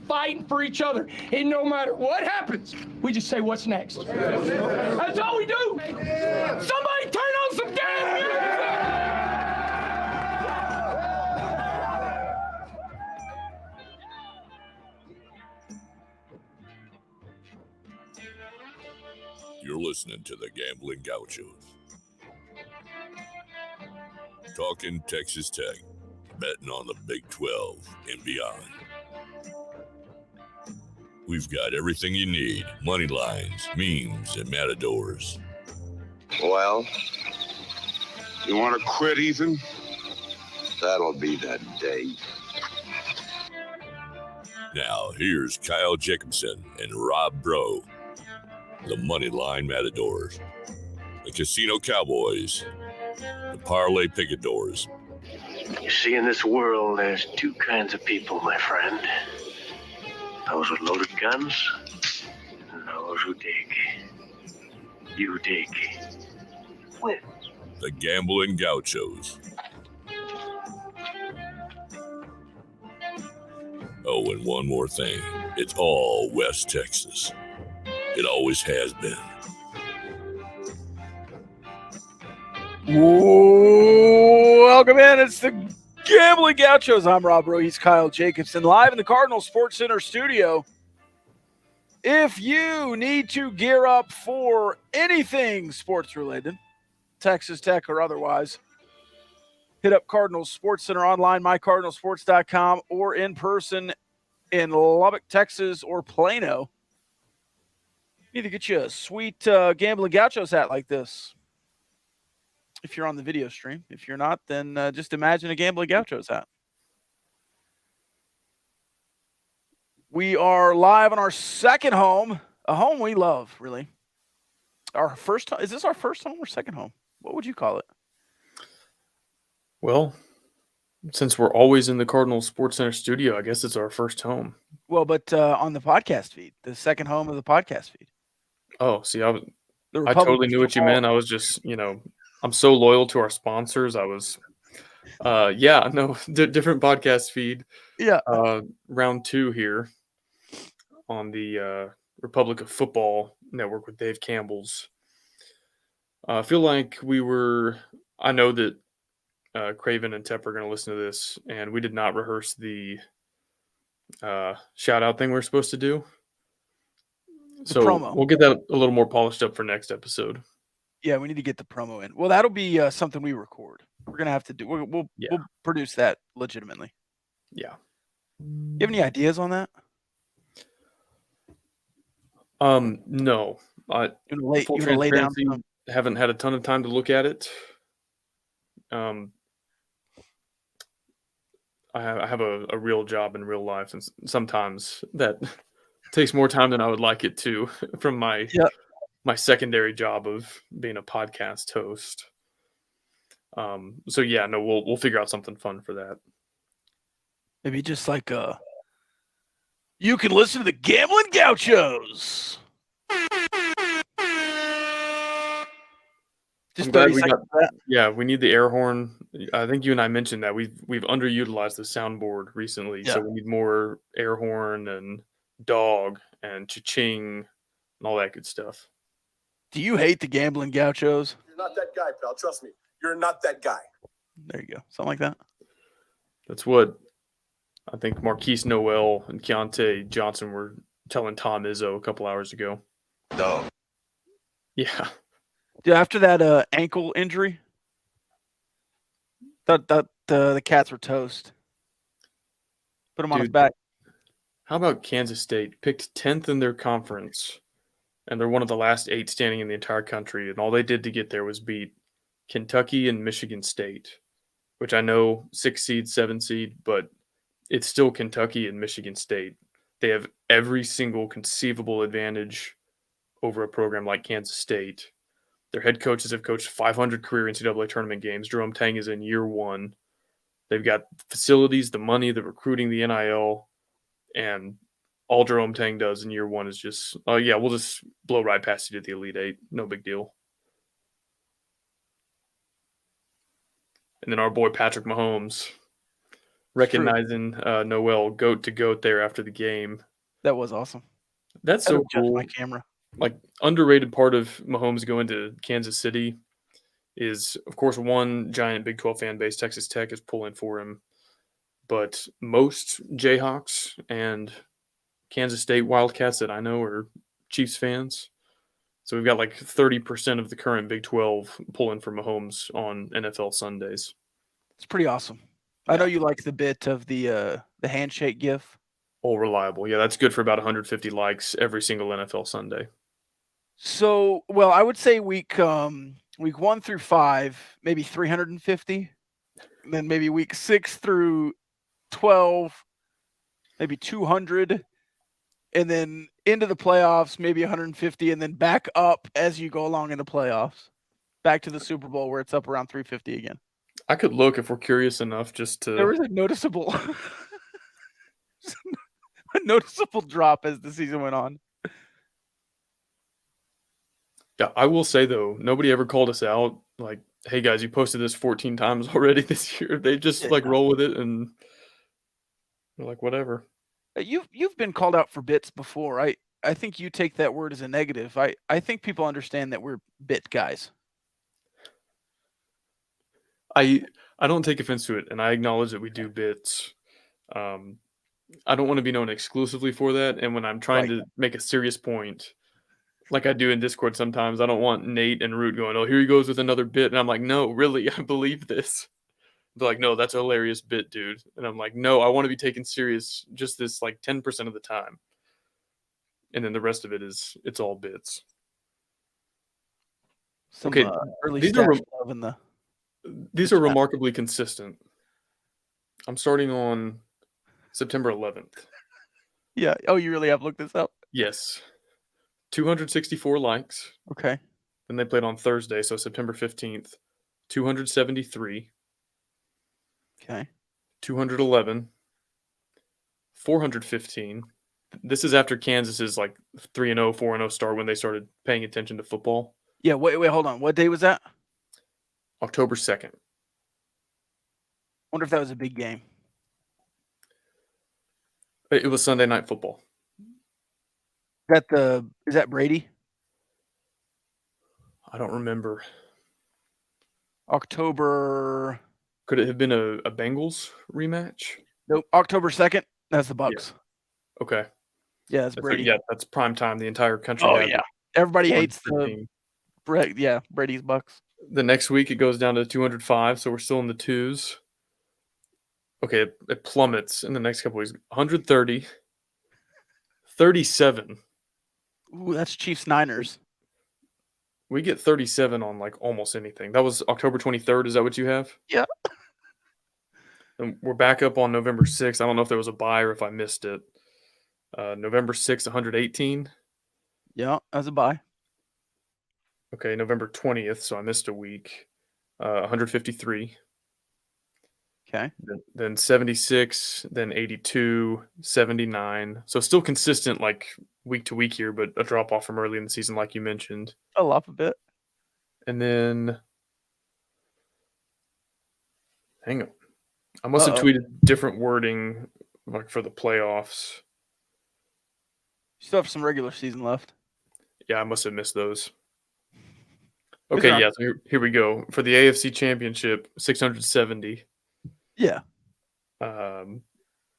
fighting for each other. And no matter what happens, we just say, what's next? That's all we do. Somebody turn on some damn music! You're listening to the Gamblin Gauchos. Talking Texas Tech, betting on the Big 12 and beyond. We've got everything you need, money lines, memes, and matadors. Well, you want to quit, Ethan? That'll be the day. Now, here's Kyle Jacobson and Rob Bro, the Moneyline Matadors, the Casino Cowboys, the Parlay Picadors. You see, in this world, there's two kinds of people, my friend. Those with loaded guns and those who dig. You dig. With The Gamblin Gauchos. Oh, and one more thing. It's all West Texas. It always has been. Welcome in. It's the Gamblin Gauchos. I'm Rob Rowe. He's Kyle Jacobson, live in the Cardinal Sports Center studio. If you need to gear up for anything sports related, Texas Tech or otherwise, hit up Cardinal Sports Center online, mycardinalsports.com, or in person in Lubbock, Texas, or Plano. You need to get you a sweet Gamblin Gauchos hat like this. If you're on the video stream. If you're not, then just imagine a Gamblin Gauchos hat. We are live on our second home, a home we love, really. Our first home. Is this our first home or second home? What would you call it? Well, since we're always in the Cardinal Sports Center studio, I guess it's our first home. Well, but on the podcast feed, the second home of the podcast feed. Oh, see, I totally knew what you meant. I was just, I'm so loyal to our sponsors. I was, different podcast feed. Yeah. Round 2 here on the Republic of Football Network with Dave Campbell's. I feel like I know that Craven and Tep are going to listen to this, and we did not rehearse the shout out thing we're supposed to do. So promo. We'll get that a little more polished up for next episode. Yeah, we need to get the promo in. Well, that'll be something we record. We're gonna have to do. We'll produce that legitimately. Yeah. You have any ideas on that? No. Full transparency, haven't had a ton of time to look at it. I have a real job in real life, and sometimes that takes more time than I would like it to from my secondary job of being a podcast host. We'll figure out something fun for that. Maybe just like you can listen to the Gamblin Gauchos. Just 30 seconds of that. Yeah, we need the air horn. I think you and I mentioned that we've underutilized the soundboard recently, so we need more air horn and dog and cha-ching and all that good stuff. Do you hate the Gamblin Gauchos? You're not that guy, pal. Trust me. You're not that guy. There you go. Something like that. That's what I think Marquise Noel and Keontae Johnson were telling Tom Izzo a couple hours ago. No. Yeah. Dude, after that ankle injury, thought the Cats were toast. Put him on his back. How about Kansas State? Picked 10th in their conference, and they're one of the last 8 standing in the entire country, and all they did to get there was beat Kentucky and Michigan State, which I know 6 seed, 7 seed, but it's still Kentucky and Michigan State. They have every single conceivable advantage over a program like Kansas State. Their head coaches have coached 500 career NCAA tournament games. Jerome Tang is in year 1. They've got facilities, the money, the recruiting, the NIL, and all Jerome Tang does in year 1 is just, we'll just blow right past you to the Elite 8. No big deal. And then our boy Patrick Mahomes recognizing Noel goat to goat there after the game. That was awesome. That's I had to so adjust cool. my camera. Like, underrated part of Mahomes going to Kansas City is, of course, one giant Big 12 fan base. Texas Tech is pulling for him. But most Jayhawks and Kansas State Wildcats that I know are Chiefs fans. So we've got like 30% of the current Big 12 pulling for Mahomes on NFL Sundays. It's pretty awesome. I know you like the bit of the handshake gif. All reliable. Yeah, that's good for about 150 likes every single NFL Sunday. So, well, I would say week 1 through 5, maybe 350. And then maybe week 6 through 12, maybe 200. And then into the playoffs, maybe 150, and then back up as you go along in the playoffs. Back to the Super Bowl where it's up around 350 again. I could look if we're curious enough just to. There was a noticeable drop as the season went on. Yeah, I will say though, nobody ever called us out. Like, hey guys, you posted this 14 times already this year. They just roll with it and they're like, whatever. You've been called out for bits before. I think you take that word as a negative. I think people understand that we're bit guys. I don't take offense to it, and I acknowledge that we do bits. I don't want to be known exclusively for that. And when I'm trying to make a serious point, like I do in Discord sometimes, I don't want Nate and Root going, "Oh, here he goes with another bit," and I'm like, "No, really, I believe this." They're like, "No, that's a hilarious bit, dude," and I'm like, "No, I want to be taken serious just this like 10% of the time." And then the rest of it's all bits. Some, okay, early these are love in the these are remarkably consistent. I'm starting on September 11th. Yeah. Oh, you really have looked this up? Yes. 264 likes. Okay. Then they played on Thursday, so September 15th. 273. Okay. 211. 415. This is after Kansas's like 3-0, 4-0 start when they started paying attention to football. Yeah, wait, hold on. What day was that? October 2nd. Wonder if that was a big game. It was Sunday Night Football. Is that Brady? I don't remember. October. Could it have been a Bengals rematch? Nope. October 2nd. That's the Bucks. Yeah. Okay. Yeah, that's Brady. Yeah, that's prime time. The entire country. Oh yeah. Everybody hates team. Brady's Bucks. The next week it goes down to 205, so we're still in the twos. Okay, it plummets in the next couple weeks. 130, 37. Ooh, that's Chiefs Niners. We get 37 on like almost anything. That was October 23rd. Is that what you have? Yeah. And we're back up on November 6th. I don't know if there was a bye or if I missed it. November 6th, 118. Yeah, as a bye. Okay, November 20th, so I missed a week. 153. Okay. Then 76, then 82, 79. So still consistent like week to week here, but a drop off from early in the season like you mentioned. Fell off a bit. And then hang on. I must have tweeted different wording like for the playoffs. You still have some regular season left. Yeah, I must have missed those. Okay, yeah, so here we go. For the AFC Championship, 670. Yeah. And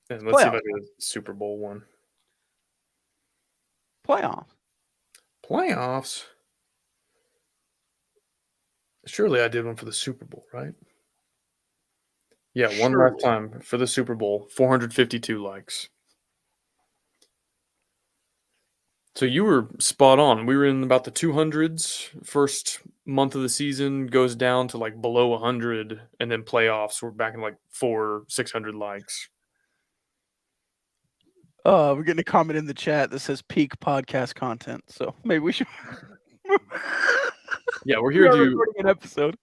let's see if I do a Super Bowl one. Playoffs? Surely I did one for the Super Bowl, right? Yeah, one last time for the Super Bowl, 452 likes. So you were spot on. We were in about the 200s. First month of the season goes down to like below 100, and then playoffs we're back in like 600 likes. We're getting a comment in the chat that says peak podcast content. So maybe we should. Yeah, we're here to recording an episode.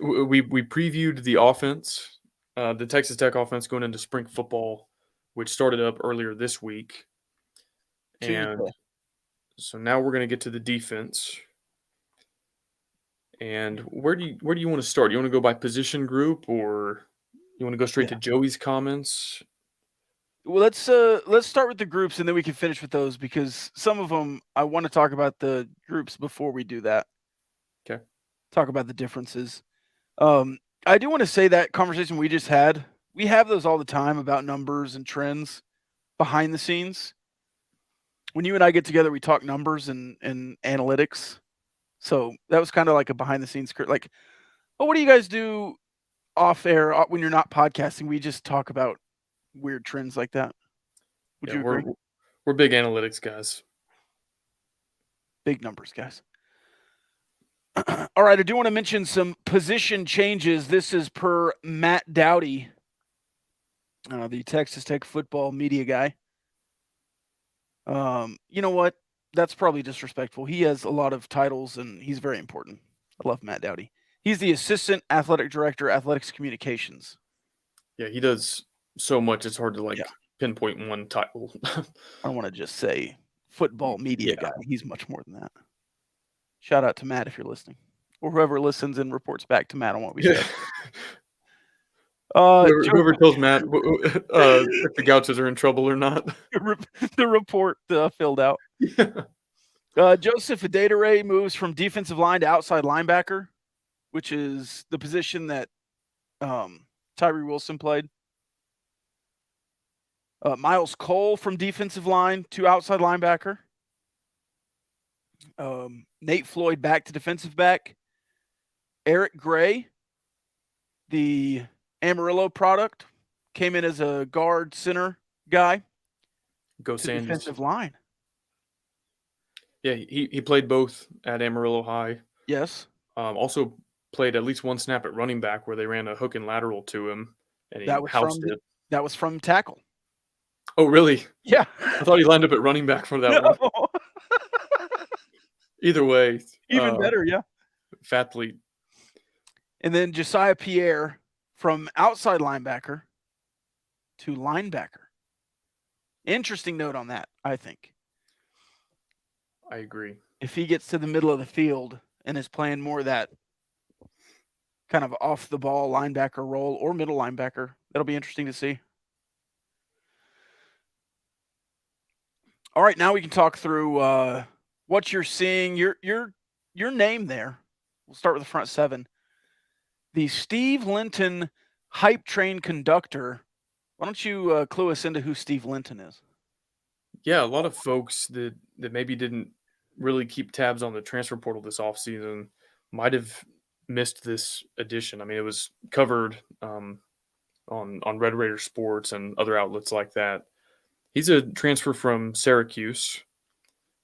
We previewed the offense, the Texas Tech offense going into spring football, which started up earlier this week. And so now we're going to get to the defense. And where do you want to start? You want to go by position group or You want to go straight to Joey's comments? Well, let's start with the groups and then we can finish with those because some of them I want to talk about the groups before we do that. Okay. Talk about the differences. I do want to say that conversation we just had, we have those all the time about numbers and trends behind the scenes. When you and I get together, we talk numbers and analytics. So that was kind of like a behind the scenes, like, oh, what do you guys do off air when you're not podcasting? We just talk about weird trends like that. Would you agree? We're big analytics guys. Big numbers, guys. All right, I do want to mention some position changes. This is per Matt Dowdy, the Texas Tech football media guy. You know what? That's probably disrespectful. He has a lot of titles, and he's very important. I love Matt Dowdy. He's the Assistant Athletic Director, Athletics Communications. Yeah, he does so much. It's hard to pinpoint one title. I don't want to just say football media guy. He's much more than that. Shout out to Matt if you're listening, or whoever listens and reports back to Matt on what we said. Whoever tells Matt if the Gauchos are in trouble or not. The report filled out. Joseph Adedire moves from defensive line to outside linebacker, which is the position that Tyree Wilson played. Miles Cole from defensive line to outside linebacker. Nate Floyd back to defensive back. Eric Gray, the Amarillo product, came in as a guard center guy. Go Sanders. Defensive line. Yeah, he played both at Amarillo High. Yes. Also played at least one snap at running back where they ran a hook and lateral to him, and he housed it. That was from tackle. Oh, really? Yeah. I thought he lined up at running back for that one. Either way. Even better, yeah. Fathlete. And then Josiah Pierre from outside linebacker to linebacker. Interesting note on that, I think. I agree. If he gets to the middle of the field and is playing more that kind of off the ball linebacker role or middle linebacker, that'll be interesting to see. All right, now we can talk through what you're seeing. Your name there. We'll start with the front seven. The Steve Linton hype train conductor. Why don't you clue us into who Steve Linton is? Yeah, a lot of folks that maybe didn't really keep tabs on the transfer portal this offseason might have missed this edition. I mean, it was covered on Red Raider Sports and other outlets like that. He's a transfer from Syracuse,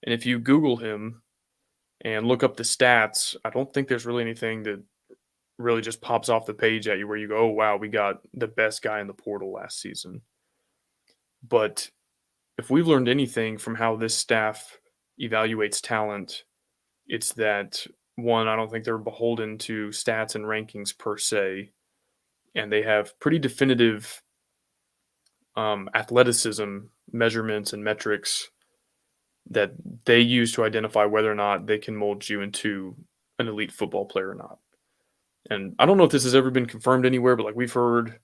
and if you Google him and look up the stats, I don't think there's really anything that really just pops off the page at you where you go, oh, wow, we got the best guy in the portal last season. But if we've learned anything from how this staff evaluates talent, it's that, one, I don't think they're beholden to stats and rankings per se, and they have pretty definitive athleticism measurements and metrics that they use to identify whether or not they can mold you into an elite football player or not. And I don't know if this has ever been confirmed anywhere, but like we've heard,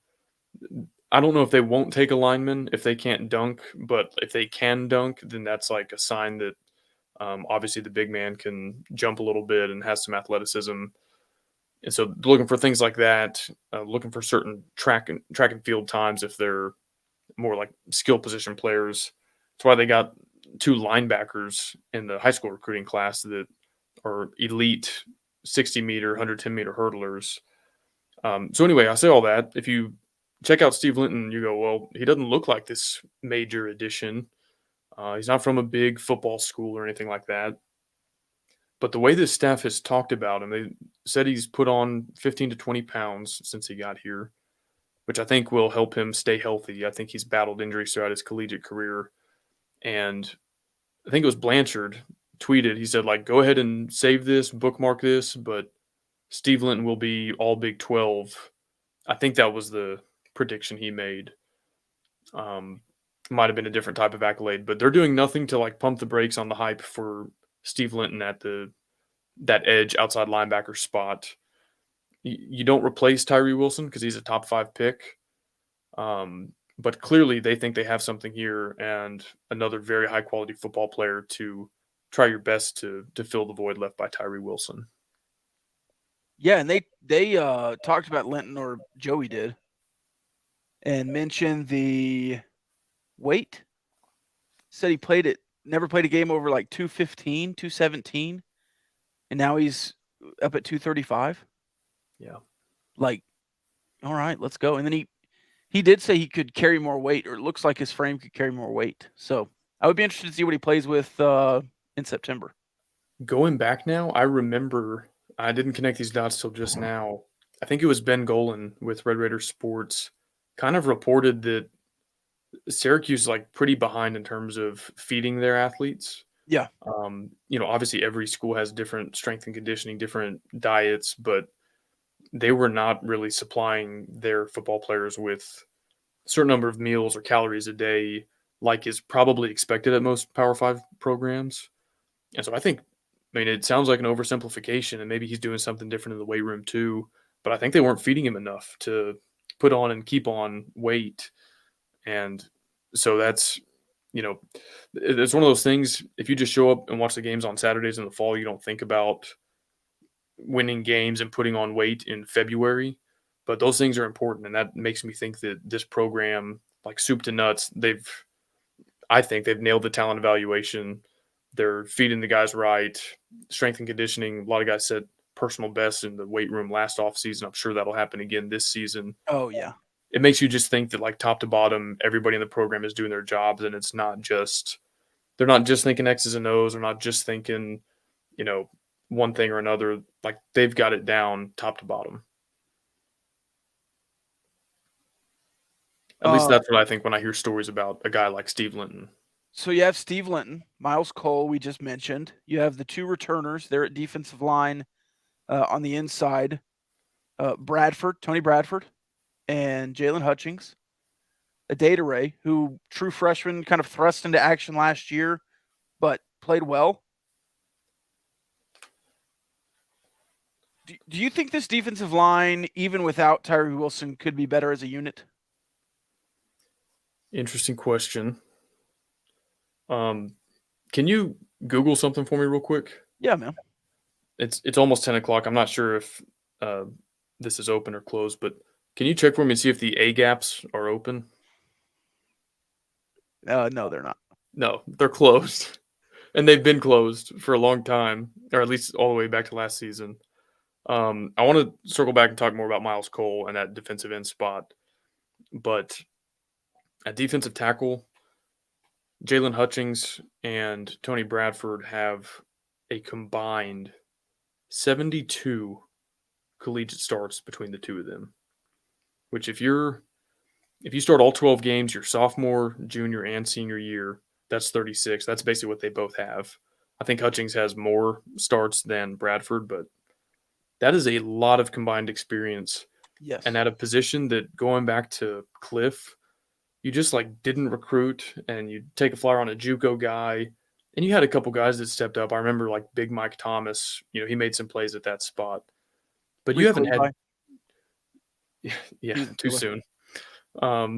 I don't know if they won't take a lineman if they can't dunk, but if they can dunk, then that's like a sign that obviously the big man can jump a little bit and has some athleticism. And so looking for things like that, looking for certain track and field times if they're more like skill position players. That's why they got 2 linebackers in the high school recruiting class that are elite 60-meter, 110-meter hurdlers. So anyway, I say all that. If you check out Steve Linton, you go, well, he doesn't look like this major addition. He's not from a big football school or anything like that. But the way this staff has talked about him, they said he's put on 15 to 20 pounds since he got here, which I think will help him stay healthy. I think he's battled injuries throughout his collegiate career. And I think it was Blanchard tweeted, he said, like, go ahead and save this, bookmark this, but Steve Linton will be all Big 12. I think that was the prediction he made. Might have been a different type of accolade, but they're doing nothing to like pump the brakes on the hype for Steve Linton at that edge outside linebacker spot. You don't replace Tyree Wilson because he's a top 5 pick, But clearly they think they have something here and another very high quality football player to try your best to fill the void left by Tyree Wilson. Yeah, and they talked about Linton, or Joey did, and mentioned the weight. Said he never played a game over like 215, 217, and now he's up at 235. Yeah. Like, all right, let's go. And then he did say he could carry more weight, or it looks like his frame could carry more weight. So I would be interested to see what he plays with in September. Going back now, I remember I didn't connect these dots till just now. I think it was Ben Golan with Red Raider Sports kind of reported that Syracuse is like pretty behind in terms of feeding their athletes. Yeah. Obviously every school has different strength and conditioning, different diets, but they were not really supplying their football players with a certain number of meals or calories a day, like is probably expected at most Power 5 programs. And so it sounds like an oversimplification, and maybe he's doing something different in the weight room too. But I think they weren't feeding him enough to put on and keep on weight. And so it's one of those things. If you just show up and watch the games on Saturdays in the fall, you don't think about winning games and putting on weight in February. But those things are important, and that makes me think that this program, like soup to nuts, I think they've nailed the talent evaluation. They're feeding the guys right, strength and conditioning. A lot of guys set personal bests in the weight room last offseason. I'm sure that'll happen again this season. Oh, yeah. It makes you just think that, like, top to bottom, everybody in the program is doing their jobs, and it's not just – they're not just thinking X's and O's. They're not just thinking, one thing or another. Like, they've got it down top to bottom. At least that's what I think when I hear stories about a guy like Steve Linton. So you have Steve Linton, Miles Cole, we just mentioned. You have the two returners there at defensive line on the inside, Tony Bradford, and Jalen Hutchings. Adedire, who true freshman, kind of thrust into action last year, but played well. Do you think this defensive line, even without Tyree Wilson, could be better as a unit? Interesting question. Can you Google something for me real quick? Yeah, man. It's almost 10 o'clock. I'm not sure if this is open or closed, but can you check for me and see if the A gaps are open? No, they're not. No, they're closed. And they've been closed for a long time, or at least all the way back to last season. I want to circle back and talk more about Miles Cole and that defensive end spot. But at defensive tackle, Jalen Hutchings and Tony Bradford have a combined 72 collegiate starts between the two of them. Which if you start all 12 games your sophomore, junior, and senior year, that's 36. That's basically what they both have. I think Hutchings has more starts than Bradford, but that is a lot of combined experience. Yes. And at a position that, going back to Cliff, you just didn't recruit, and you take a flyer on a JUCO guy, and you had a couple guys that stepped up. I remember Big Mike Thomas, he made some plays at that spot. But you haven't had too soon. But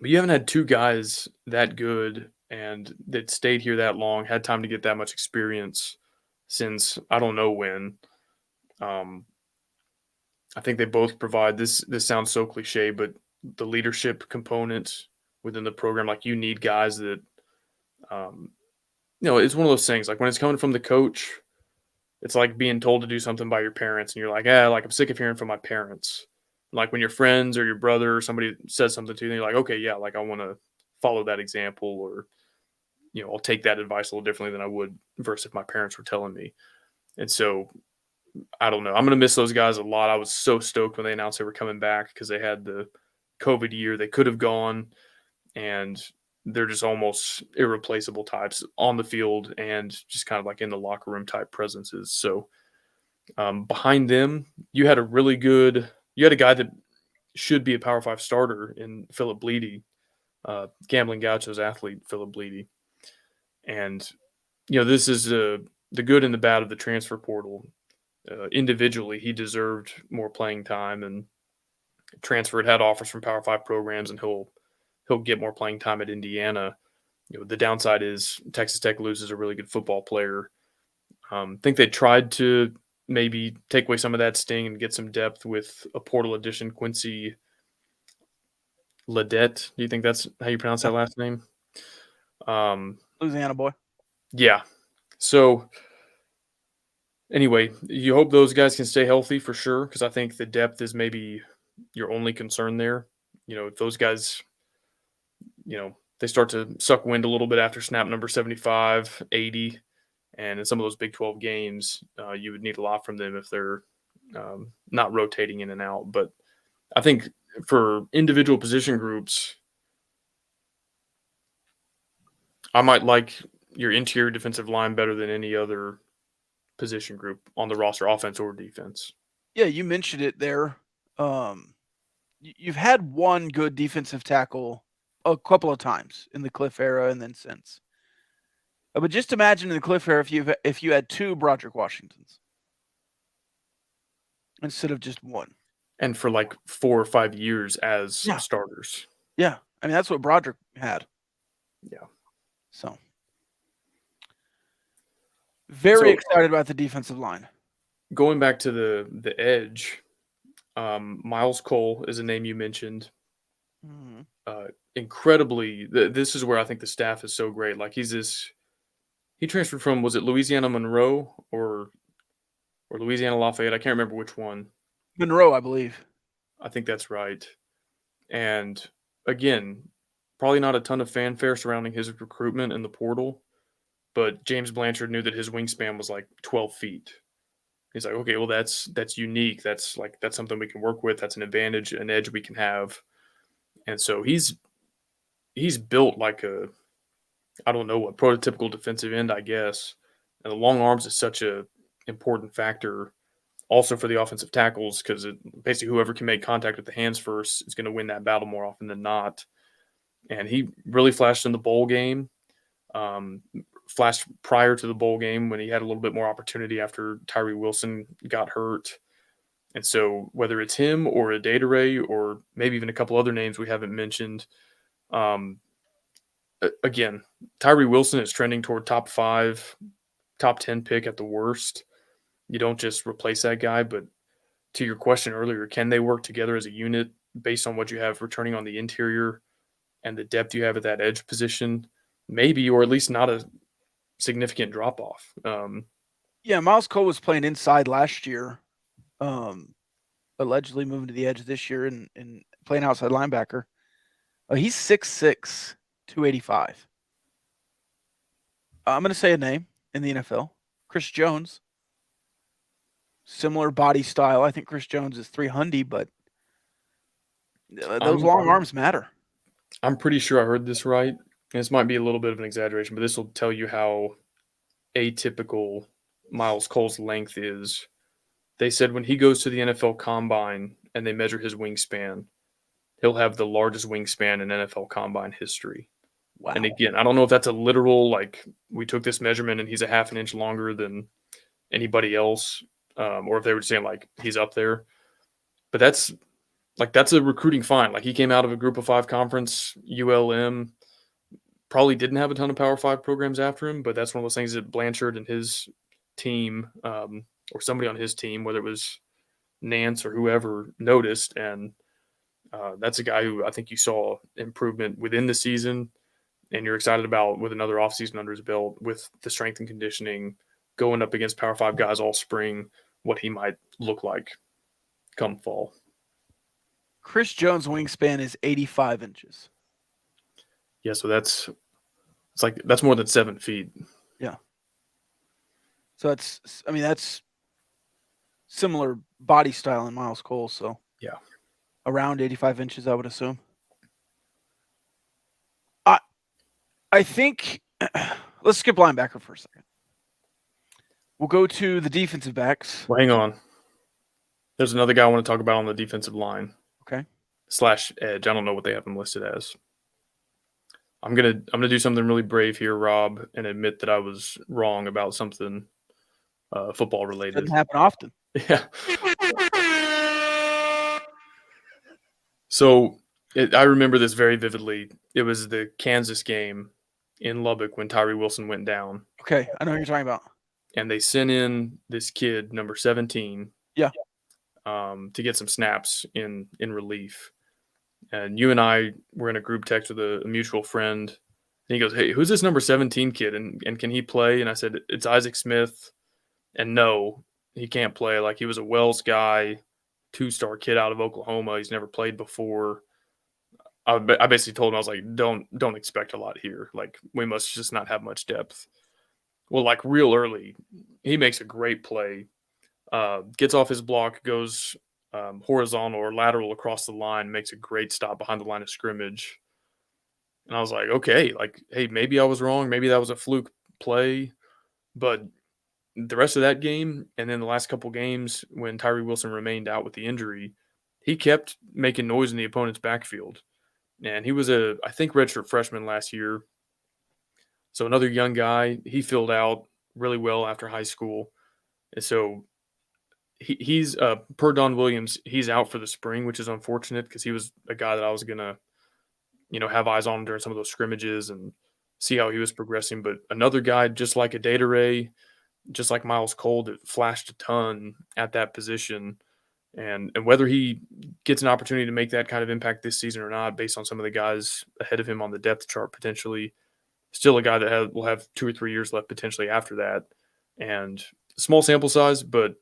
you haven't had two guys that good and that stayed here that long, had time to get that much experience since I don't know when. I think they both provide this sounds so cliche, but the leadership component within the program, you need guys that, it's one of those things. When it's coming from the coach, it's like being told to do something by your parents, and you're like, I'm sick of hearing from my parents. When your friends or your brother or somebody says something to you, and you're like, okay, yeah, I want to follow that example, or, I'll take that advice a little differently than I would versus if my parents were telling me. And so, I don't know. I'm going to miss those guys a lot. I was so stoked when they announced they were coming back because they had the COVID year. They could have gone, and they're just almost irreplaceable types on the field and just kind of in the locker room type presences. So behind them, you had a guy that should be a Power 5 starter in Philip Bleedy, Gamblin Gauchos athlete, Philip Bleedy. And, this is the good and the bad of the transfer portal. Individually, he deserved more playing time, and transferred, had offers from Power 5 programs, and he'll get more playing time at Indiana. The downside is Texas Tech loses a really good football player. I think they tried to maybe take away some of that sting and get some depth with a portal addition, Quincy Ledette. Do you think that's how you pronounce that last name? Louisiana boy. Yeah. So anyway, you hope those guys can stay healthy for sure, because I think the depth is maybe your only concern there. If those guys, they start to suck wind a little bit after snap number 75, 80, and in some of those Big 12 games, you would need a lot from them if they're not rotating in and out. But I think for individual position groups, I might like your interior defensive line better than any other position group on the roster, offense or defense. Yeah, you mentioned it there. You've had one good defensive tackle a couple of times in the Cliff era and then since. But just imagine in the Cliff era if you had two Broderick Washingtons instead of just one. And for like 4 or 5 years as starters. Yeah. I mean, that's what Broderick had. Yeah. So very excited about the defensive line. Going back to the edge, Miles Cole is a name you mentioned. Mm-hmm. Incredibly, this is where I think the staff is so great. Like he transferred from, was it Louisiana Monroe or Louisiana Lafayette? I can't remember which one. Monroe, I believe. I think that's right. And again, probably not a ton of fanfare surrounding his recruitment in the portal, but James Blanchard knew that his wingspan was like 12 feet. He's like, okay, well, that's unique. That's something we can work with. That's an advantage, an edge we can have. And so he's built like a, I don't know what, prototypical defensive end, I guess. And the long arms is such a important factor also for the offensive tackles, because basically whoever can make contact with the hands first is going to win that battle more often than not. And he really flashed in the bowl game, flashed prior to the bowl game when he had a little bit more opportunity after Tyree Wilson got hurt. And so whether it's him or a Dataray or maybe even a couple other names we haven't mentioned, again, Tyree Wilson is trending toward top 5, top 10 pick at the worst. You don't just replace that guy, but to your question earlier, can they work together as a unit based on what you have returning on the interior and the depth you have at that edge position? Maybe, or at least not a significant drop off. Yeah, Miles Cole was playing inside last year, allegedly moving to the edge this year and playing outside linebacker. He's 6'6", 285. I'm going to say a name in the NFL, Chris Jones. Similar body style. I think Chris Jones is 300, but those long arms matter. I'm pretty sure I heard this right. This might be a little bit of an exaggeration, but this will tell you how atypical Miles Cole's length is. They said when he goes to the NFL Combine and they measure his wingspan, he'll have the largest wingspan in NFL Combine history. Wow. And again, I don't know if that's a literal, like we took this measurement and he's a half an inch longer than anybody else, or if they were saying like he's up there. But that's a recruiting find. Like he came out of a Group of 5 conference, ULM, probably didn't have a ton of Power 5 programs after him, but that's one of those things that Blanchard and his team, or somebody on his team, whether it was Nance or whoever, noticed. And that's a guy who I think you saw improvement within the season, and you're excited about with another offseason under his belt with the strength and conditioning, going up against Power 5 guys all spring, what he might look like come fall. Chris Jones' wingspan is 85 inches. Yeah, so that's more than 7 feet. Yeah. So that's similar body style in Miles Cole. So yeah, around 85 inches, I would assume. I think let's skip linebacker for a second. We'll go to the defensive backs. Well, hang on. There's another guy I want to talk about on the defensive line. Okay. / edge. I don't know what they have him listed as. I'm gonna do something really brave here, Rob, and admit that I was wrong about something football related. Doesn't happen often. Yeah. So I remember this very vividly. It was the Kansas game in Lubbock when Tyree Wilson went down, Okay, I know what you're talking about. and they sent in this kid, number 17, Yeah. to get some snaps in relief. And you and I were in a group text with a mutual friend. And he goes, "Hey, who's this number 17 kid? And can he play?" And I said, "It's Isaac Smith." And no, he can't play. Like, he was a Wells guy, 2-star kid out of Oklahoma. He's never played before. I basically told him, I was like, don't expect a lot here. Like, we must just not have much depth. Well, like, real early, he makes a great play. Gets off his block, goes horizontal or lateral across the line, makes a great stop behind the line of scrimmage. And I was like, okay, like, hey, maybe I was wrong. Maybe that was a fluke play. But the rest of that game, and then the last couple games when Tyree Wilson remained out with the injury, he kept making noise in the opponent's backfield. And he was I think, redshirt freshman last year. So another young guy. He filled out really well after high school. And so he's per Don Williams, he's out for the spring, which is unfortunate because he was a guy that I was gonna, have eyes on during some of those scrimmages and see how he was progressing. But another guy, just like a Data Ray, just like Miles Cole, that flashed a ton at that position. And whether he gets an opportunity to make that kind of impact this season or not, based on some of the guys ahead of him on the depth chart, potentially, still a guy that will have 2 or 3 years left potentially after that. And small sample size, but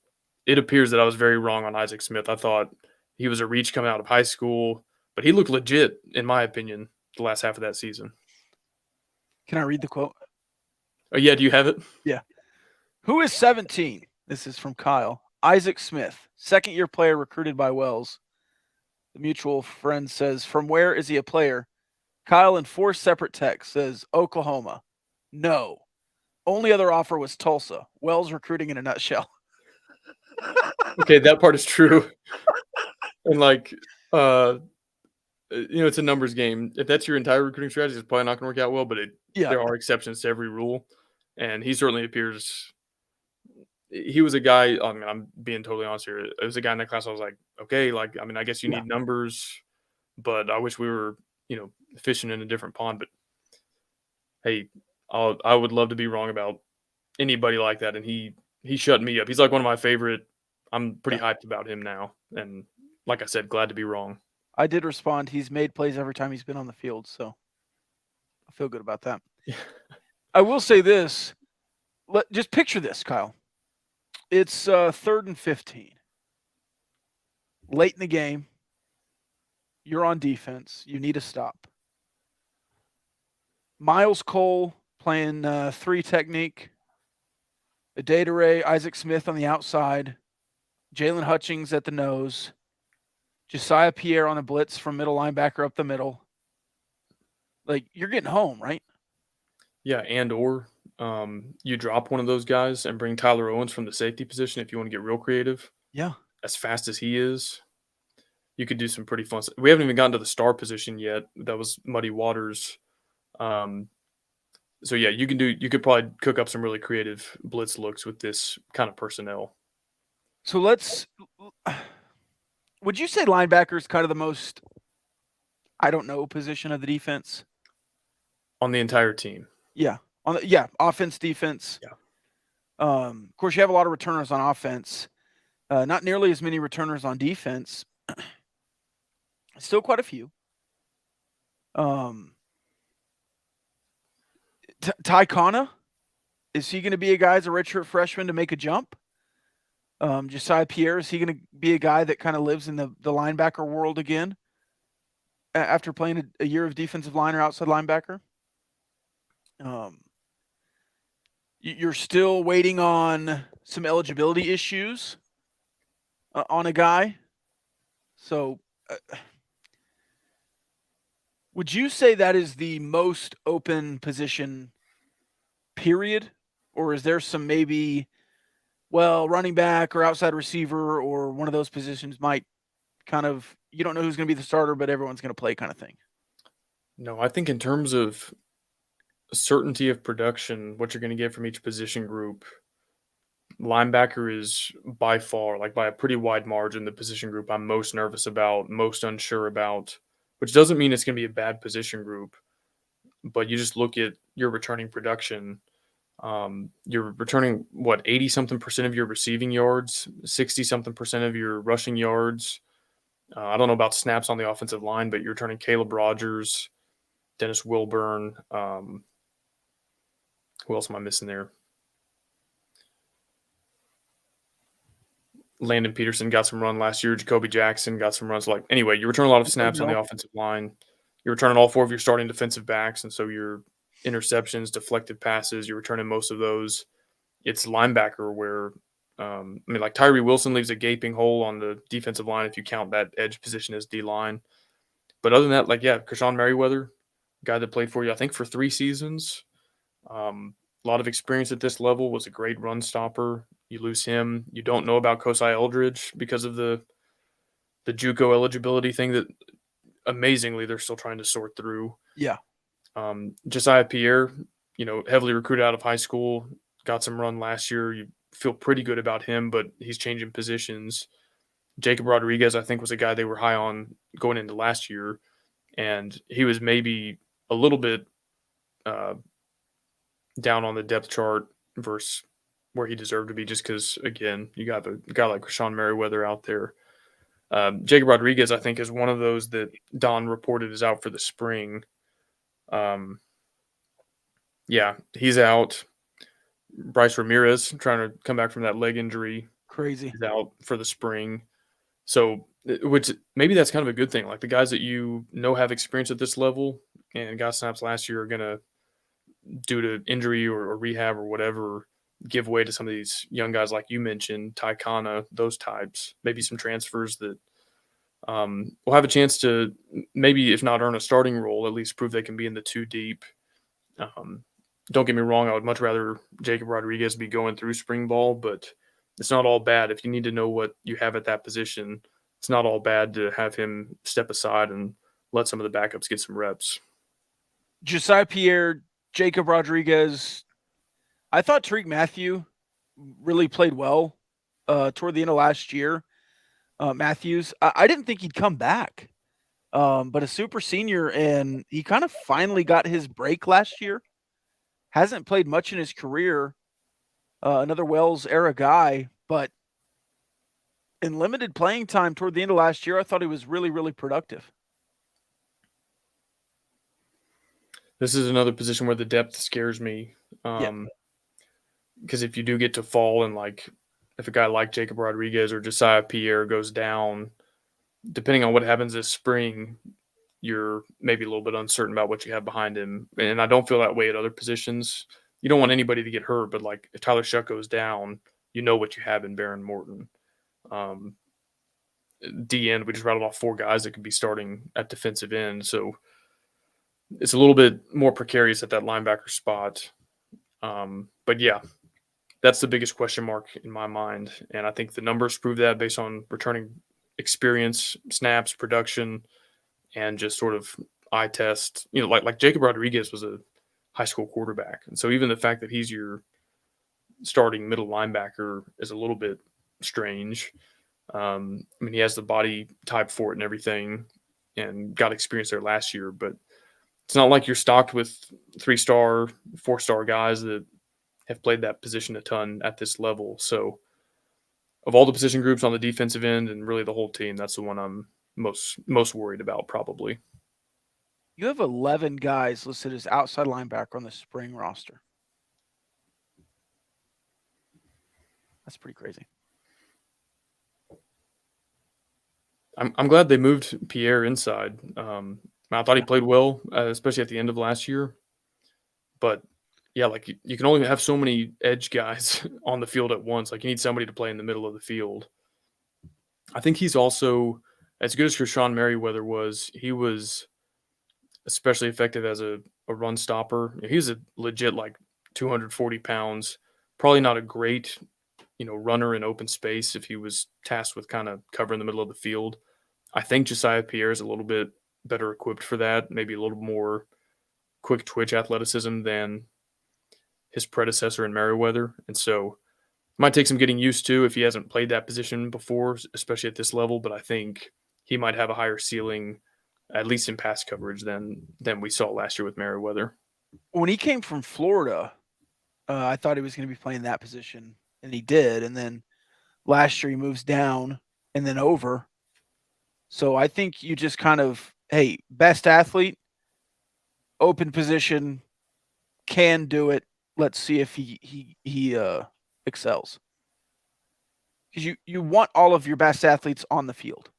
it appears that I was very wrong on Isaac Smith. I thought he was a reach coming out of high school, but he looked legit, in my opinion, the last half of that season. Can I read the quote? Oh, yeah, do you have it? Yeah. Who is 17? This is from Kyle. Isaac Smith, second-year player recruited by Wells. The mutual friend says, from where is he a player? Kyle, in 4 separate texts, says, Oklahoma. No. Only other offer was Tulsa. Wells recruiting in a nutshell. Okay, that part is true. And, like, it's a numbers game. If that's your entire recruiting strategy, it's probably not going to work out well, but there are exceptions to every rule. And he certainly appears – he was a guy – I mean, I'm being totally honest here. It was a guy in that class I was like, okay, like, I mean, I guess you need numbers, but I wish we were, fishing in a different pond. But, hey, I would love to be wrong about anybody like that, and he shut me up. He's like one of my favorite. I'm pretty hyped about him now, and like I said, glad to be wrong. I did respond. He's made plays every time he's been on the field, so I feel good about that. I will say this. Just picture this, Kyle. It's 3rd and 15. Late in the game. You're on defense. You need a stop. Miles Cole playing 3 technique. Data Ray, Isaac Smith on the outside. Jalen Hutchings at the nose. Josiah Pierre on a blitz from middle linebacker up the middle. Like, you're getting home, right? Yeah, or you drop one of those guys and bring Tyler Owens from the safety position if you want to get real creative. Yeah. As fast as he is, you could do some pretty fun stuff. We haven't even gotten to the star position yet. That was Muddy Waters. So, yeah, you could probably cook up some really creative blitz looks with this kind of personnel. So would you say linebacker is kind of the most, position of the defense? On the entire team. Yeah. Offense, defense. Yeah. Of course, you have a lot of returners on offense. Not nearly as many returners on defense. Still quite a few. Ty Kana, is he going to be a guy as a redshirt freshman to make a jump? Josiah Pierre, is he going to be a guy that kind of lives in the linebacker world again after playing a year of defensive line or outside linebacker? You're still waiting on some eligibility issues on a guy. So would you say that is the most open position, period? Or is there some maybe, running back or outside receiver or one of those positions might kind of, you don't know who's going to be the starter, but everyone's going to play kind of thing? No, I think in terms of certainty of production, what you're going to get from each position group, linebacker is by far, like by a pretty wide margin, the position group I'm most nervous about, most unsure about, which doesn't mean it's going to be a bad position group, but you just look at your returning production. You're returning, 80 something percent of your receiving yards, 60 something percent of your rushing yards. I don't know about snaps on the offensive line, but you're returning Caleb Rogers, Dennis Wilburn. Who else am I missing there? Landon Peterson got some run last year. Jacoby Jackson got some runs. Like, anyway, you return a lot of snaps on the offensive line. You're returning all 4 of your starting defensive backs, and so your interceptions, deflected passes, you're returning most of those. It's linebacker where, like Tyree Wilson leaves a gaping hole on the defensive line if you count that edge position as D line. But other than that, Krishawn Merriweather, guy that played for you, I think, for 3 seasons. A lot of experience at this level, was a great run stopper. You lose him. You don't know about Kosai Eldridge because of the JUCO eligibility thing that amazingly they're still trying to sort through. Yeah. Josiah Pierre, heavily recruited out of high school, got some run last year. You feel pretty good about him, but he's changing positions. Jacob Rodriguez, I think, was a guy they were high on going into last year, and he was maybe a little bit down on the depth chart versus where he deserved to be, just because, again, you got a guy like Krishawn Merriweather out there. Jacob Rodriguez, I think, is one of those that Don reported is out for the spring. Yeah, he's out. Bryce Ramirez, trying to come back from that leg injury. Crazy. He's out for the spring. So, which maybe that's kind of a good thing. Like, the guys that have experience at this level and got snaps last year are going to, due to injury or rehab or whatever, give way to some of these young guys like you mentioned, Ty Kana, those types, maybe some transfers that will have a chance to maybe, if not earn a starting role, at least prove they can be in the 2 deep. Don't get me wrong, I would much rather Jacob Rodriguez be going through spring ball, but it's not all bad. If you need to know what you have at that position, it's not all bad to have him step aside and let some of the backups get some reps. Josiah Pierre, Jacob Rodriguez. I thought Tariq Matthew really played well toward the end of last year. Matthews, I didn't think he'd come back, but a super senior, and he kind of finally got his break last year. Hasn't played much in his career. Another Wells era guy, but in limited playing time toward the end of last year, I thought he was really, really productive. This is another position where the depth scares me. Because if you do get to fall and, like, if a guy like Jacob Rodriguez or Josiah Pierre goes down, depending on what happens this spring, you're maybe a little bit uncertain about what you have behind him. And I don't feel that way at other positions. You don't want anybody to get hurt, but, like, if Tyler Shuck goes down, you know what you have in Baron Morton. D end, we just rattled off 4 guys that could be starting at defensive end. So it's a little bit more precarious at that linebacker spot. But yeah, that's the biggest question mark in my mind. And I think the numbers prove that based on returning experience, snaps, production, and just sort of eye test. Like Jacob Rodriguez was a high school quarterback. And so even the fact that he's your starting middle linebacker is a little bit strange. He has the body type for it and everything and got experience there last year, but it's not like you're stocked with 3-star, 4-star guys that have played that position a ton at this level. So of all the position groups on the defensive end and really the whole team, that's the one I'm most worried about probably. You have 11 guys listed as outside linebacker on the spring roster. That's pretty crazy. I'm glad they moved Pierre inside. I thought he played well, especially at the end of last year. But yeah, like you can only have so many edge guys on the field at once. Like, you need somebody to play in the middle of the field. I think he's also, as good as Krishawn Merriweather was, he was especially effective as a run stopper. He was a legit, like, 240 pounds, probably not a great, runner in open space if he was tasked with kind of covering the middle of the field. I think Josiah Pierre is a little bit better equipped for that, maybe a little more quick twitch athleticism than his predecessor in Merriweather. And so Might take some getting used to if he hasn't played that position before, especially at this level. But I think he might have a higher ceiling, at least in pass coverage, than we saw last year with Merriweather. When he came from Florida, I thought he was going to be playing that position, and he did. And then last year he moves down and then over. So I think you just kind of, hey, best athlete, open position, can do it. Let's see if he excels. Because you want all of your best athletes on the field.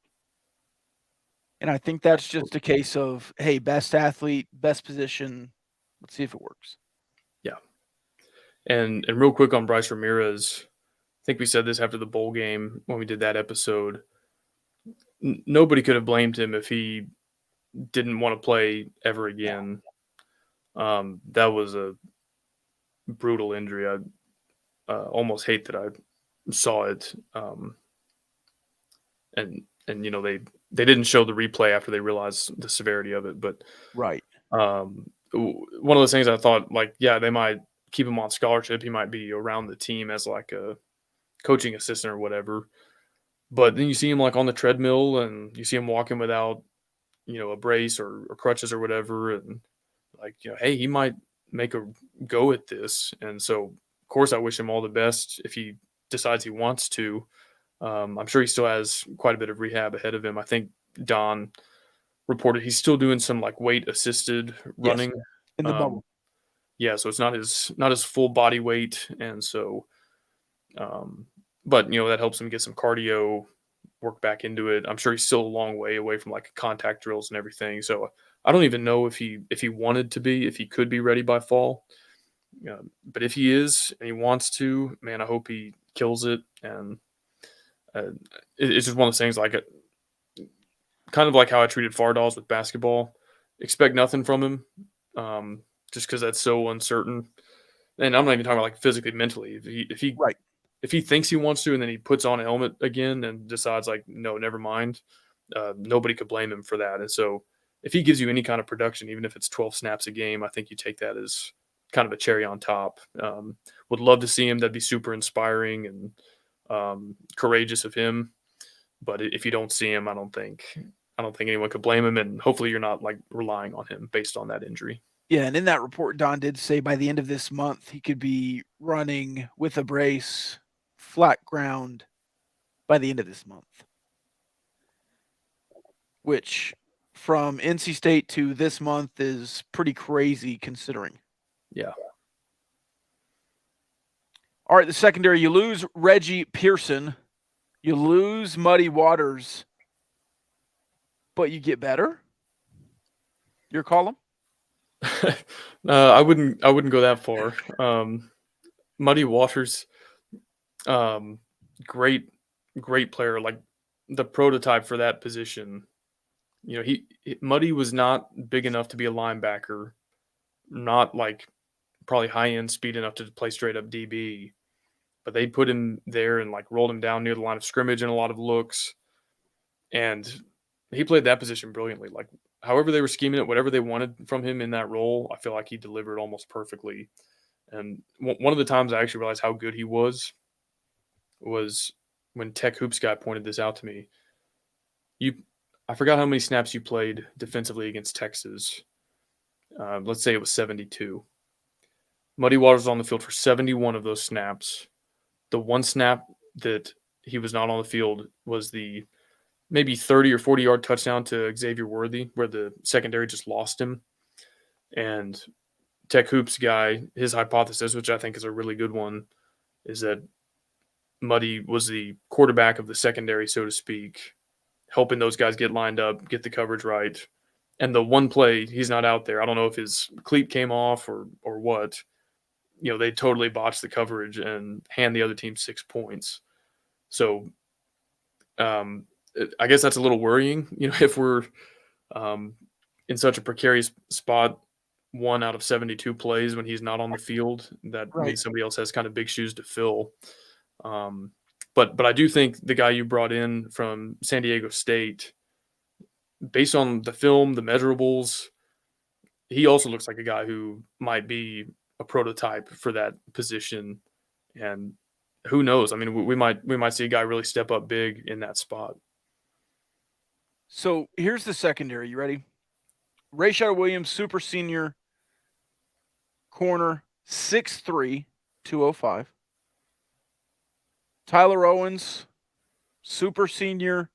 And I think that's just a case of, hey, best athlete, best position. Let's see if it works. Yeah. And real quick on Bryce Ramirez, I think we said this after the bowl game when we did that episode. Nobody could have blamed him if he didn't want to play ever again. That was a brutal injury. I almost hate that I saw it. And you know they didn't show the replay after they realized the severity of it. But Right. one of those things I thought, like, yeah, they might keep him on scholarship. He might be around the team as like a coaching assistant or whatever. But then you see him like on the treadmill and you see him walking without, a brace or crutches or whatever. And like, hey, he might make a go at this. And so, of course, I wish him all the best if he decides he wants to. I'm sure he still has quite a bit of rehab ahead of him. I think Don reported he's still doing some like weight assisted running in the bubble. Yeah, so it's not his full body weight, and so, but that helps him get some cardio work back into it. I'm sure he's still a long way away from like contact drills and everything. So I don't even know if he wanted to be, if he could be ready by fall. But if he is and he wants to, man, I hope he kills it. And it's just one of those things, like kind of like how I treated Fardaws with basketball. Expect nothing from him, just because that's so uncertain. And I'm not even talking about like physically, mentally. If he thinks he wants to, and then he puts on a helmet again and decides like, no, never mind, nobody could blame him for that. And so if he gives you any kind of production, even if it's 12 snaps a game, I think you take that as kind of a cherry on top. Would love to see him. That'd be super inspiring and courageous of him. But if you don't see him, I don't think anyone could blame him. And hopefully you're not like relying on him based on that injury. Yeah, and in that report, Don did say by the end of this month, he could be running with a brace, flat ground by the end of this month. Which, from NC State to this month, is pretty crazy considering. Yeah. All right, the secondary, you lose Reggie Pearson. You lose Muddy Waters. But you get better? Your column? I wouldn't go that far. Muddy Waters, great player, like the prototype for that position. Muddy was not big enough to be a linebacker, not like probably high end speed enough to play straight up DB, but they put him there and like rolled him down near the line of scrimmage in a lot of looks, and he played that position brilliantly. Like however they were scheming it, whatever they wanted from him in that role, I feel like he delivered almost perfectly. And one of the times I actually realized how good he was when Tech Hoops guy pointed this out to me. I forgot how many snaps you played defensively against Texas. Let's say it was 72. Muddy Waters was on the field for 71 of those snaps. The one snap that he was not on the field was the maybe 30 or 40-yard touchdown to Xavier Worthy, where the secondary just lost him. And Tech Hoops guy, his hypothesis, which I think is a really good one, is that Muddy was the quarterback of the secondary, so to speak, helping those guys get lined up, get the coverage right. And the one play he's not out there, I don't know if his cleat came off or what, they totally botched the coverage and hand the other team 6 points. So I guess that's a little worrying, if we're in such a precarious spot 1 out of 72 plays when he's not on the field. That means somebody else has kind of big shoes to fill. But I do think the guy you brought in from San Diego State, based on the film, the measurables, he also looks like a guy who might be a prototype for that position. And who knows? I mean, we might see a guy really step up big in that spot. So here's the secondary. You ready? Rashad Williams, super senior corner, 6'3", 205. Tyler Owens, super senior,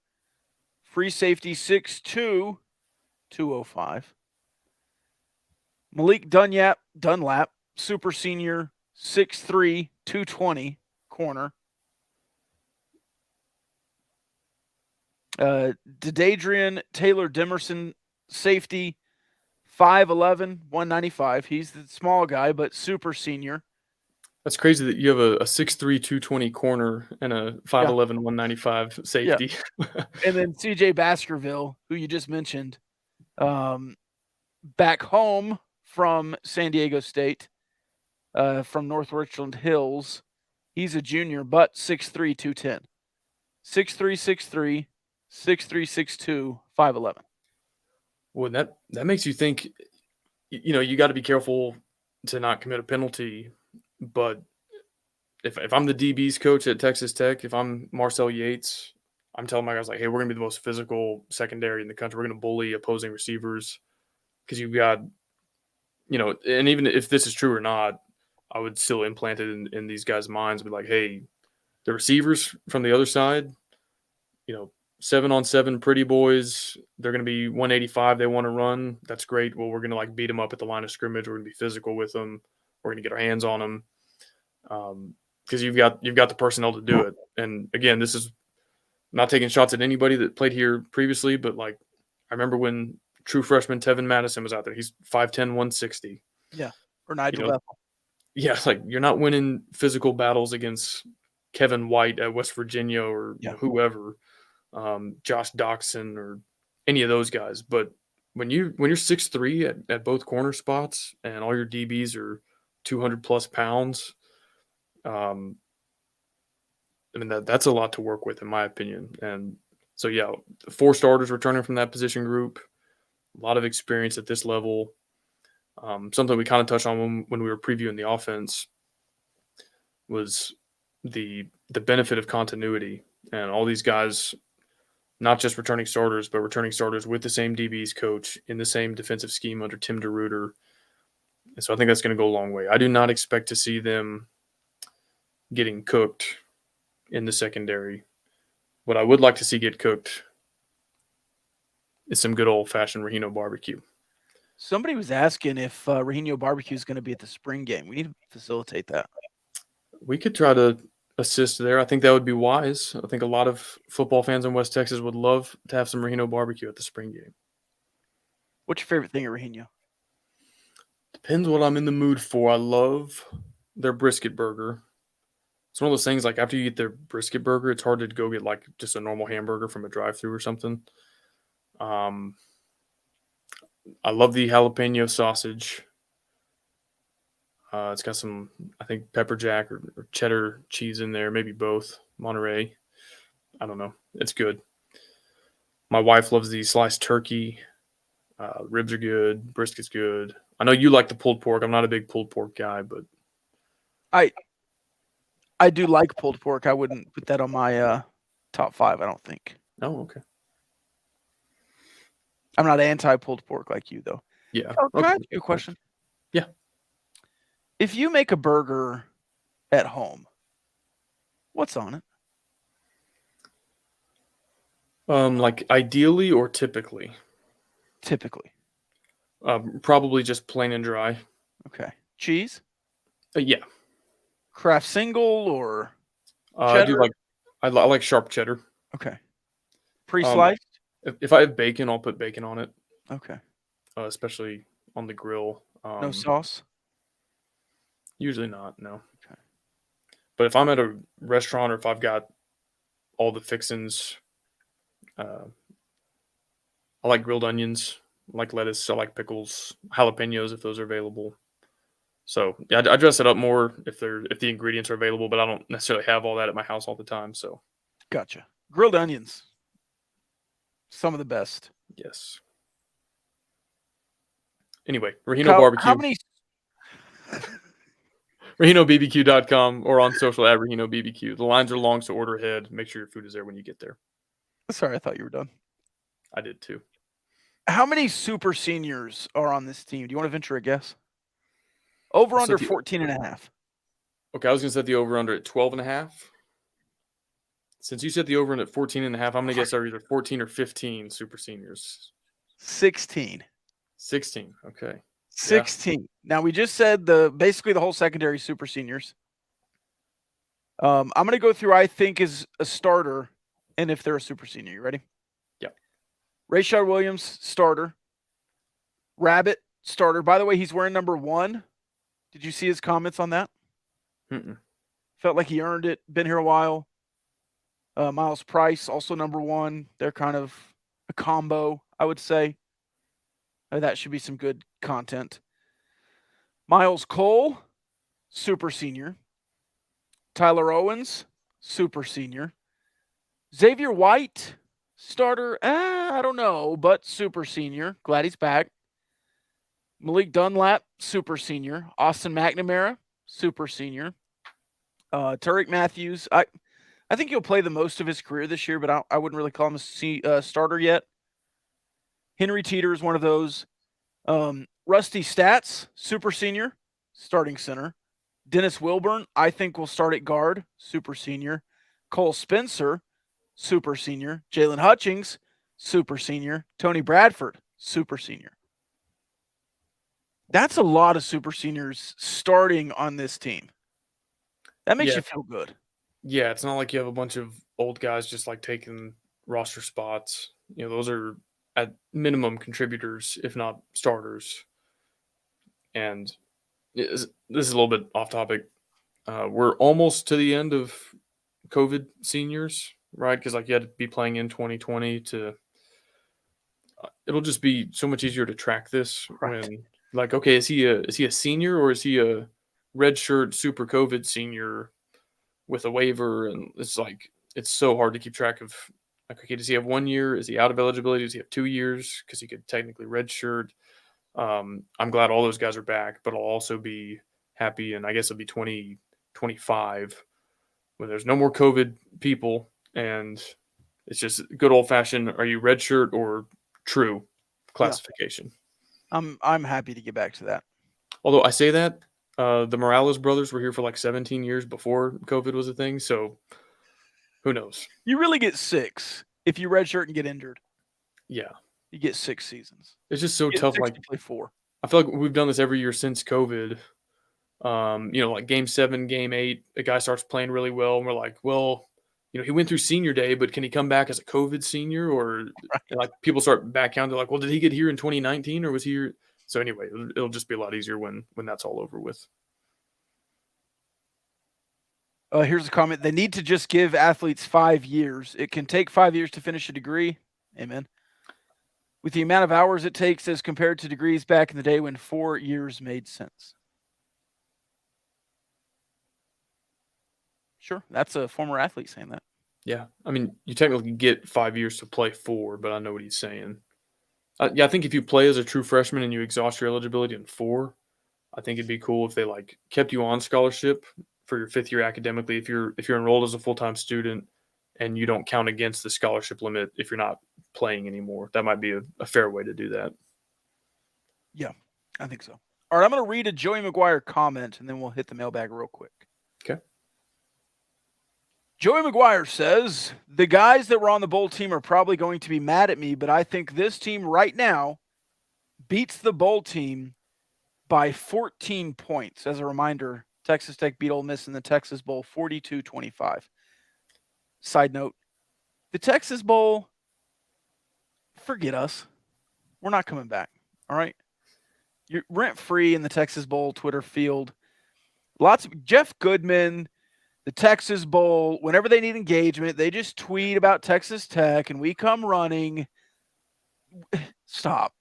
free safety, 6'2", 205. Malik Dunlap, super senior, 6'3", 220, corner. D'Adrian Taylor Demerson, safety, 5'11", 195. He's the small guy, but super senior. That's crazy that you have a 6'3", 220 corner and a 5'11", 195 safety. Yeah. And then CJ Baskerville, who you just mentioned, back home from San Diego State, from North Richland Hills. He's a junior, but 6'3", 210. 6'3", 6'3", 6'3", 6'2", 5'11". Well, that makes you think, you got to be careful to not commit a penalty. But if I'm the DB's coach at Texas Tech, if I'm Marcel Yates, I'm telling my guys, like, hey, we're going to be the most physical secondary in the country. We're going to bully opposing receivers because you've got, and even if this is true or not, I would still implant it in these guys' minds, be like, hey, the receivers from the other side, 7-on-7 pretty boys, they're going to be 185. They want to run. That's great. Well, we're going to beat them up at the line of scrimmage. We're going to be physical with them. We're going to get our hands on them. Because you've got the personnel to do it. And again, this is not taking shots at anybody that played here previously, but I remember when true freshman Tevin Madison was out there. He's 5'10", 160. Yeah, or Nigel Bethel. Yeah, you're not winning physical battles against Kevin White at West Virginia or whoever, Josh Doxson or any of those guys. But when you're 6'3" at both corner spots and all your DBs are 200 plus pounds, I mean that's a lot to work with in my opinion. And so 4 starters returning from that position group, a lot of experience at this level. Something we kind of touched on when we were previewing the offense was the benefit of continuity, and all these guys, not just returning starters, but returning starters with the same DB's coach in the same defensive scheme under Tim DeRuyter. And so I think that's going to go a long way. I do not expect to see them getting cooked in the secondary. What I would like to see get cooked is some good old-fashioned Rahino barbecue. Somebody was asking if Rahino Barbecue is going to be at the spring game. We need to facilitate that. We could try to assist there. I think that would be wise. I think a lot of football fans in West Texas would love to have some Rahino barbecue at the spring game. What's your favorite thing at Rahino? Depends what I'm in the mood for. I love their brisket burger. It's one of those things, after you eat their brisket burger, it's hard to go get just a normal hamburger from a drive-thru or something. I love the jalapeno sausage. It's got some, I think, pepper jack or cheddar cheese in there, maybe both. Monterey. I don't know. It's good. My wife loves the sliced turkey. Ribs are good. Brisket's good. I know you like the pulled pork. I'm not a big pulled pork guy, but I do like pulled pork. I wouldn't put that on my top 5, I don't think. Oh, okay. I'm not anti-pulled pork like you, though. Yeah. Can I ask you a question? Yeah. If you make a burger at home, what's on it? Ideally or typically? Typically. Probably just plain and dry. Okay. Cheese? Yeah. Kraft single or I do I like sharp cheddar. Okay. Pre-sliced? If I have bacon, I'll put bacon on it. Okay. Especially on the grill. No sauce? Usually not, no. Okay. But if I'm at a restaurant or if I've got all the fixings, I like grilled onions, I like lettuce, I like pickles, jalapenos if those are available. So yeah, I dress it up more if the ingredients are available, but I don't necessarily have all that at my house all the time. So Gotcha. Grilled onions. Some of the best. Yes. Anyway, Rahino barbecue. RahinoBBQ.com or on social at RahinoBBQ. The lines are long, so order ahead. Make sure your food is there when you get there. Sorry, I thought you were done. I did too. How many super seniors are on this team? Do you want to venture a guess? Over under 14.5. Okay, I was going to set the over-under at 12.5. Since you set the over-under at 14.5, I'm going to guess are either 14 or 15 super seniors. 16. 16, okay. 16. Yeah. Now, we just said basically the whole secondary super seniors. I'm going to go through, I think, is a starter, and if they're a super senior. You ready? Yep. Rashad Williams, starter. Rabbit, starter. By the way, he's wearing number 1. Did you see his comments on that? Felt like he earned it. Been here a while. Miles Price, also number 1. They're kind of a combo, I would say. That should be some good content. Miles Cole, super senior. Tyler Owens, super senior. Xavier White, starter. I don't know, but super senior. Glad he's back. Malik Dunlap, super senior. Austin McNamara, super senior. Tariq Matthews, I think he'll play the most of his career this year, but I wouldn't really call him a starter yet. Henry Teeter is one of those. Rusty Stats, super senior, starting center. Dennis Wilburn, I think will start at guard, super senior. Cole Spencer, super senior. Jalen Hutchings, super senior. Tony Bradford, super senior. That's a lot of super seniors starting on this team. That makes you feel good. Yeah, it's not like you have a bunch of old guys just like taking roster spots. Those are at minimum contributors, if not starters. And this is a little bit off topic. We're almost to the end of COVID seniors, right? Because you had to be playing in 2020 to. It'll just be so much easier to track this when, okay, is he a senior or is he a redshirt super COVID senior with a waiver? And it's so hard to keep track of. Okay, does he have 1 year? Is he out of eligibility? Does he have 2 years? Because he could technically redshirt. I'm glad all those guys are back, but I'll also be happy, and I guess it'll be 2025 when there's no more COVID people, and it's just good old fashioned. Are you redshirt or true classification? Yeah. I'm happy to get back to that. Although I say that the Morales brothers were here for 17 years before COVID was a thing, so who knows? You really get 6 if you redshirt and get injured. Yeah. You get 6 seasons. It's just so tough. To play 4. I feel like we've done this every year since COVID. Game 7, game 8, a guy starts playing really well, and we're like, well, he went through senior day, but can he come back as a COVID senior? Or people start back counting. They're like, well, did he get here in 2019 or was he here? So anyway, it'll just be a lot easier when that's all over with. Here's a comment. They need to just give athletes 5 years. It can take 5 years to finish a degree. Amen. With the amount of hours it takes as compared to degrees back in the day when 4 years made sense. Sure, that's a former athlete saying that. Yeah, I mean, you technically get 5 years to play 4, but I know what he's saying. I think if you play as a true freshman and you exhaust your eligibility in 4, I think it'd be cool if they kept you on scholarship for your 5th year academically. If you're enrolled as a full-time student and you don't count against the scholarship limit if you're not playing anymore, that might be a fair way to do that. Yeah, I think so. All right, I'm going to read a Joey McGuire comment, and then we'll hit the mailbag real quick. Okay. Joey McGuire says, the guys that were on the bowl team are probably going to be mad at me, but I think this team right now beats the bowl team by 14 points. As a reminder, Texas Tech beat Ole Miss in the Texas Bowl 42-25. Side note, the Texas Bowl, forget us. We're not coming back, all right? You're rent-free in the Texas Bowl Twitter field. Lots of Jeff Goodman, the Texas Bowl, whenever they need engagement, they just tweet about Texas Tech, and we come running. Stop.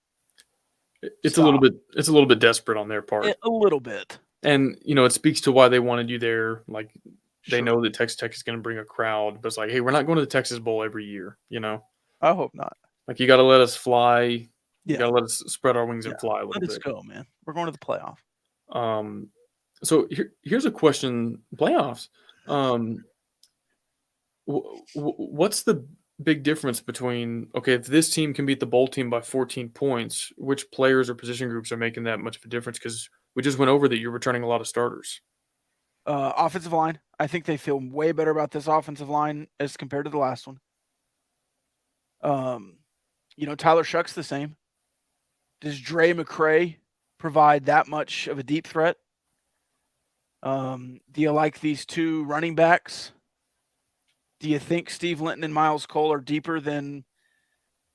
It's a little bit desperate on their part. A little bit. And, it speaks to why they wanted you there. They know that Texas Tech is going to bring a crowd, but it's hey, we're not going to the Texas Bowl every year, I hope not. You got to let us fly. Yeah. You got to let us spread our wings and fly a little bit. Let us go, man. We're going to the playoff. So here's a question: playoffs. Um, what's the big difference between if this team can beat the bowl team by 14 points, which players or position groups are making that much of a difference? Because we just went over that you're returning a lot of starters. Offensive line. I think they feel way better about this offensive line as compared to the last one. Tyler Shuck's the same. Does Dre McCray provide that much of a deep threat? Do you like these two running backs? Do you think Steve Linton and Miles Cole are deeper than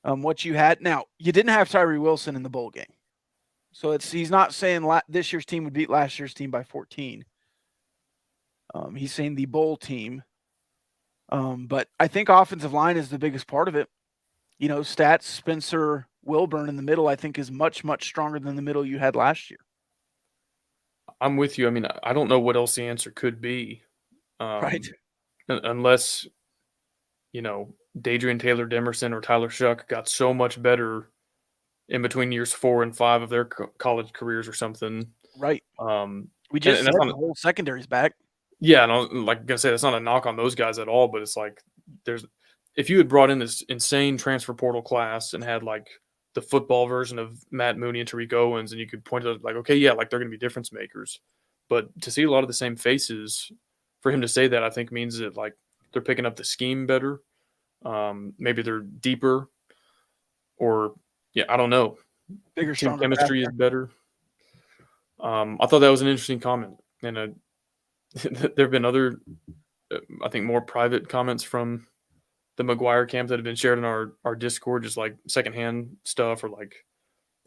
what you had? Now, you didn't have Tyree Wilson in the bowl game. So he's not saying this year's team would beat last year's team by 14. He's saying the bowl team. But I think offensive line is the biggest part of it. Stats, Spencer Wilburn in the middle, I think is much, much stronger than the middle you had last year. I'm with you. I mean, I don't know what else the answer could be. Right. Unless, Dadrian Taylor Demerson or Tyler Shuck got so much better in between years 4 and 5 of their college careers or something. Right. We just said the whole secondary's back. Yeah, and like I said, it's not a knock on those guys at all, but it's like if you had brought in this insane transfer portal class and had like the football version of Matt Mooney and Tariq Owens, and you could point to like, okay, yeah, like they're going to be difference makers. But to see a lot of the same faces, for him to say that, I think means that like they're picking up the scheme better. Maybe they're deeper, or I don't know. Bigger, team stronger chemistry is better. I thought that was an interesting comment, and there have been other, I think, more private comments from the McGuire camp that have been shared in our Discord, just like secondhand stuff, or like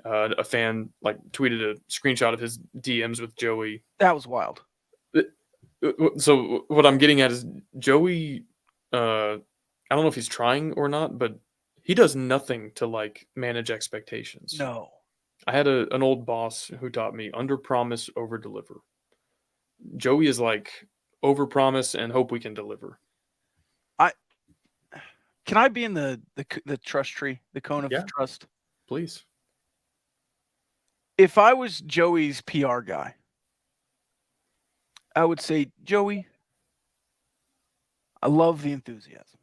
a fan like tweeted a screenshot of his DMs with Joey. That was wild. So what I'm getting at is Joey, I don't know if he's trying or not, but he does nothing to like manage expectations. No. I had an old boss who taught me under promise, over deliver. Joey is like over promise and hope we can deliver. Can I be in the trust tree, the cone of trust? Please. If I was Joey's PR guy, I would say, Joey, I love the enthusiasm.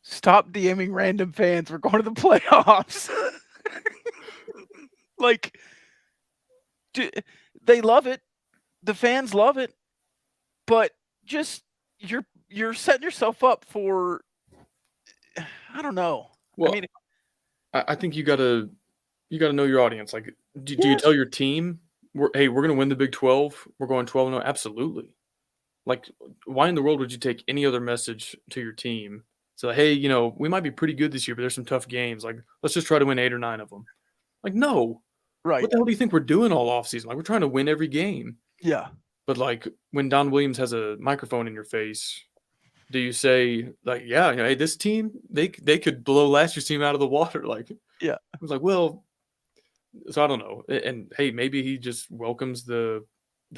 Stop DMing random fans. We're going to the playoffs. Like, they love it. The fans love it. But just you're setting yourself up for, I don't know. Well, I think you gotta know your audience. Like, do you tell your team, we're gonna win the Big 12. We're going 12-0. Absolutely. Like, why in the world would you take any other message to your team? So, hey, we might be pretty good this year, but there's some tough games. Like, let's just try to win 8 or 9 of them. Like, no. Right. What the hell do you think we're doing all offseason? Like, we're trying to win every game. Yeah. But like when Don Williams has a microphone in your face, do you say like, hey, this team, they could blow last year's team out of the water? Like, yeah. I was like, well, so I don't know. And hey, maybe he just welcomes the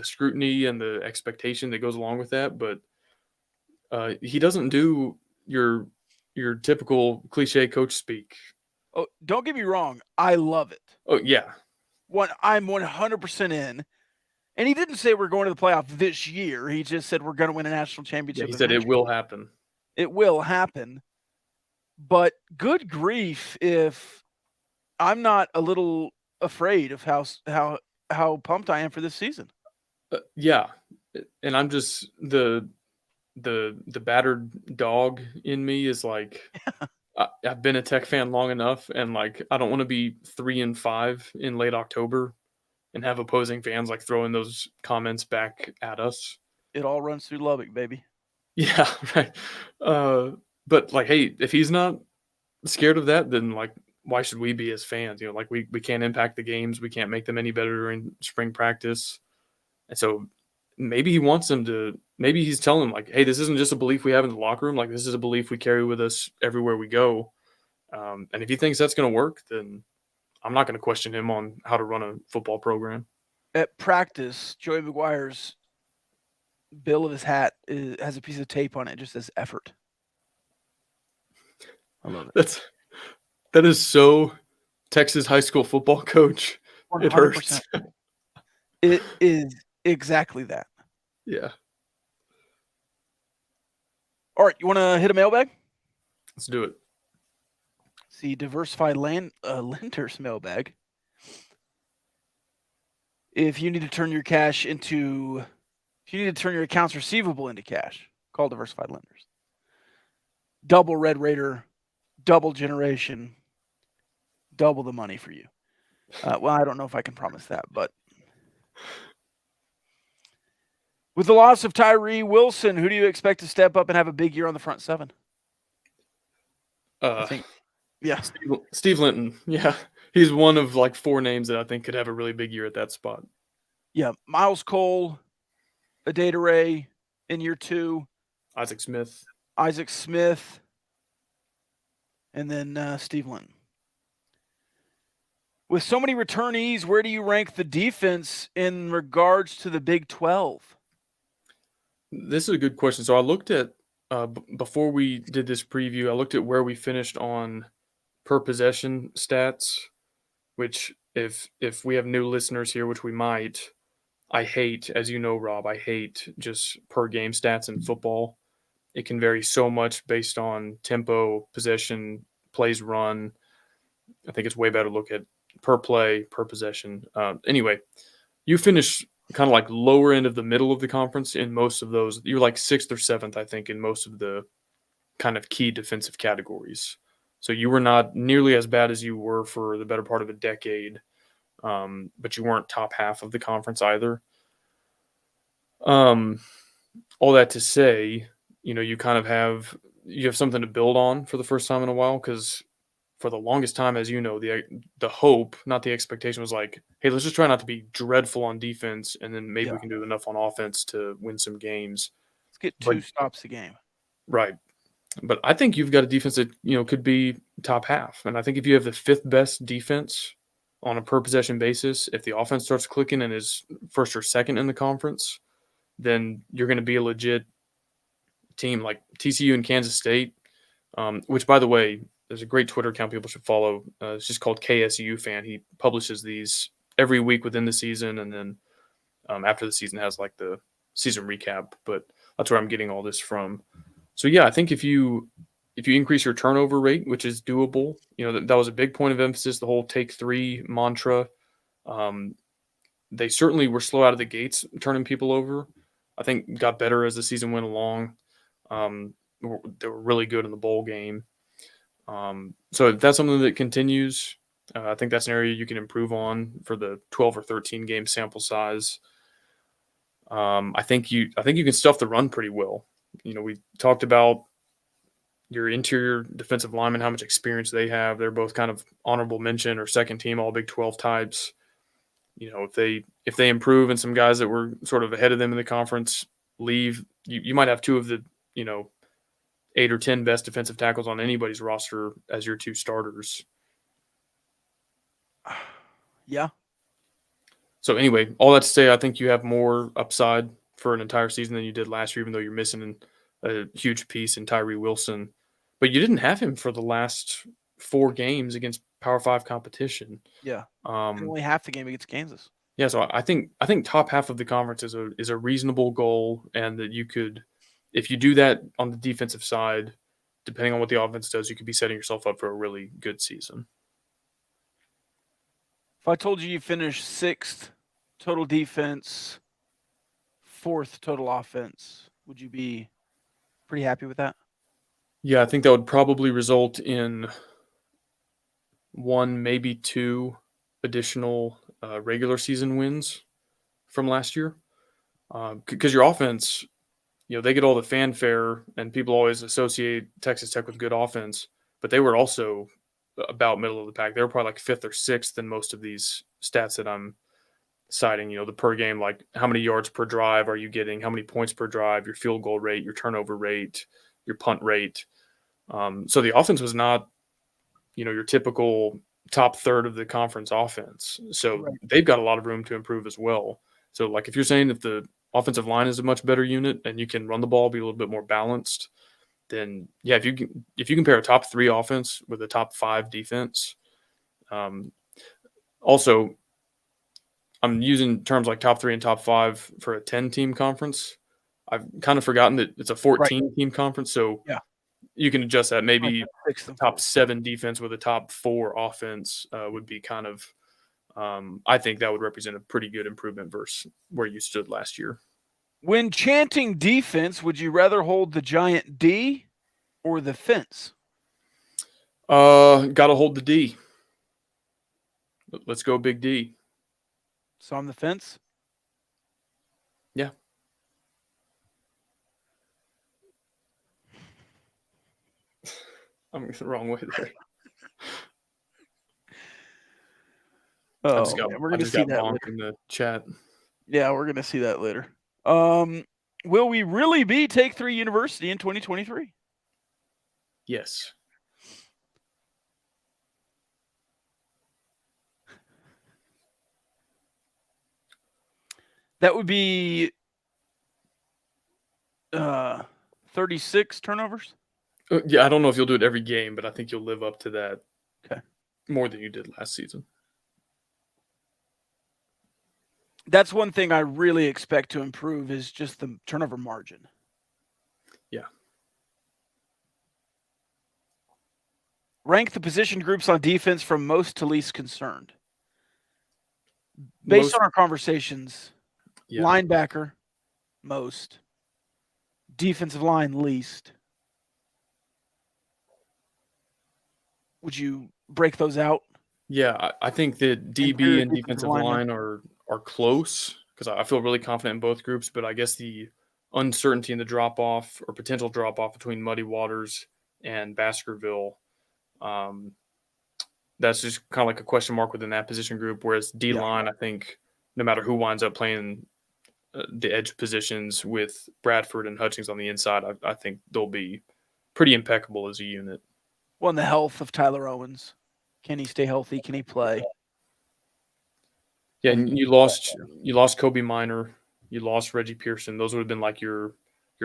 scrutiny and the expectation that goes along with that. But he doesn't do your typical cliche coach speak. Oh, don't get me wrong. I love it. Oh, yeah. I'm 100% in. And he didn't say we're going to the playoff this year. He just said we're going to win a national championship. Yeah, he said it will happen. It will happen. But good grief if I'm not a little afraid of how pumped I am for this season. Yeah. And I'm just the battered dog in me is like, I've been a Tech fan long enough, and like I don't want to be 3-5 in late October and have opposing fans like throwing those comments back at us. It all runs through Lubbock, baby. Yeah, right. But like, hey, if he's not scared of that, then like, why should we be as fans? Like we can't impact the games. We can't make them any better during spring practice. And so maybe he wants them to, maybe he's telling them like, hey, this isn't just a belief we have in the locker room. Like this is a belief we carry with us everywhere we go. And if he thinks that's going to work, then I'm not going to question him on how to run a football program. At practice, Joey McGuire's bill of his hat has a piece of tape on it. It just says effort. I love it. That is so Texas high school football coach. 100%. It hurts. It is Exactly that. Yeah. All right, you want to hit a mailbag? Let's do it. See, diversified lenders mailbag. If you need to turn your cash into, if you need to turn your accounts receivable into cash, call diversified lenders. Double Red Raider, double generation, double the money for you. Well, I don't know if I can promise that, but with the loss of Tyree Wilson, who do you expect to step up and have a big year on the front seven? I think, yeah. Steve Linton. Yeah. He's one of like 4 names that I think could have a really big year at that spot. Yeah. Miles Cole, Adeda Ray in year 2. Isaac Smith, and then Steve Linton. With so many returnees, where do you rank the defense in regards to the Big 12? This is a good question. So I looked at, before we did this preview, I looked at where we finished on per possession stats, which if we have new listeners here, which we might, I hate, as you know, Rob, I hate just per game stats in football. It can vary so much based on tempo, possession, plays run. I think it's way better to look at per play, per possession. Anyway, you finish kind of like lower end of the middle of the conference in most of those. You're like 6th or 7th, I think, in most of the kind of key defensive categories. So you were not nearly as bad as you were for the better part of a decade, but you weren't top half of the conference either. All that to say, you kind of have something to build on for the first time in a while, because for the longest time, as you know, the hope, not the expectation, was like, hey, let's just try not to be dreadful on defense, and then maybe we can do enough on offense to win some games. Let's get 2 stops a game. Right. But I think you've got a defense that, could be top half. And I think if you have the 5th best defense on a per possession basis, if the offense starts clicking and is 1st or 2nd in the conference, then you're going to be a legit team like TCU and Kansas State, which, by the way, there's a great Twitter account people should follow. It's just called KSU Fan. He publishes these every week within the season, and then after the season has like the season recap. But that's where I'm getting all this from. So yeah, I think if you increase your turnover rate, which is doable, that was a big point of emphasis. The whole take 3 mantra. They certainly were slow out of the gates turning people over. I think got better as the season went along. They were really good in the bowl game. So if that's something that continues, I think that's an area you can improve on for the 12 or 13 game sample size. I think you can stuff the run pretty well. We talked about your interior defensive linemen, how much experience they have. They're both kind of honorable mention or second team all Big 12 types. If they improve and some guys that were sort of ahead of them in the conference leave, you might have 2 of the 8 or 10 best defensive tackles on anybody's roster as your 2 starters. Yeah. So anyway, all that to say, I think you have more upside for an entire season than you did last year, even though you're missing a huge piece in Tyree Wilson. But you didn't have him for the last 4 games against Power 5 competition. Yeah. Only half the game against Kansas. Yeah, so I think top half of the conference is a reasonable goal, and that you could, if you do that on the defensive side, depending on what the offense does, you could be setting yourself up for a really good season. If I told you finished 6th total defense, 4th total offense, would you be pretty happy with that? Yeah, I think that would probably result in 1, maybe 2 additional regular season wins from last year. Because your offense, they get all the fanfare, and people always associate Texas Tech with good offense, but they were also about middle of the pack. They were probably like 5th or 6th in most of these stats that I'm citing. The per game, like how many yards per drive are you getting, how many points per drive, your field goal rate, your turnover rate, your punt rate. So the offense was not, your typical top third of the conference offense. So they've got a lot of room to improve as well. So like if you're saying if the offensive line is a much better unit and you can run the ball, be a little bit more balanced, then yeah, if you compare a top 3 offense with a top 5 defense, also I'm using terms like top 3 and top 5 for a 10-team conference. I've kind of forgotten that it's a 14-team conference, so Yeah. you can adjust that. Like Maybe a sixth and top fourth. 7 defense with a top 4 offense would be kind of I think that would represent a pretty good improvement versus where you stood last year. When chanting defense, would you rather hold the giant D or the fence? Got to hold the D. Let's go big D. So I'm the fence? Yeah. I'm the wrong way there. Oh, I just got bonked later. in the chat. Yeah, we're going to see that later. Will we really be Take 3 University in 2023? Yes. That would be 36 turnovers. Yeah, I don't know if you'll do it every game, but I think you'll live up to that. Okay. More than you did last season. That's one thing I really expect to improve is just the turnover margin. Yeah. Rank the position groups on defense from most to least concerned. Based on our conversations, yeah. Linebacker, most. Defensive line, least. Would you break those out? Yeah, I think that DB and defensive line are close because I feel really confident in both groups, but I guess the uncertainty in the drop-off or potential drop-off between Muddy Waters and Baskerville, that's just kind of like a question mark within that position group, whereas D-line, I think no matter who winds up playing the edge positions with Bradford and Hutchings on the inside, I think they'll be pretty impeccable as a unit. Well, and the health of Tyler Owens. Can he stay healthy? Can he play? Yeah, and you lost Kobe Minor, you lost Reggie Pearson. Those would have been like your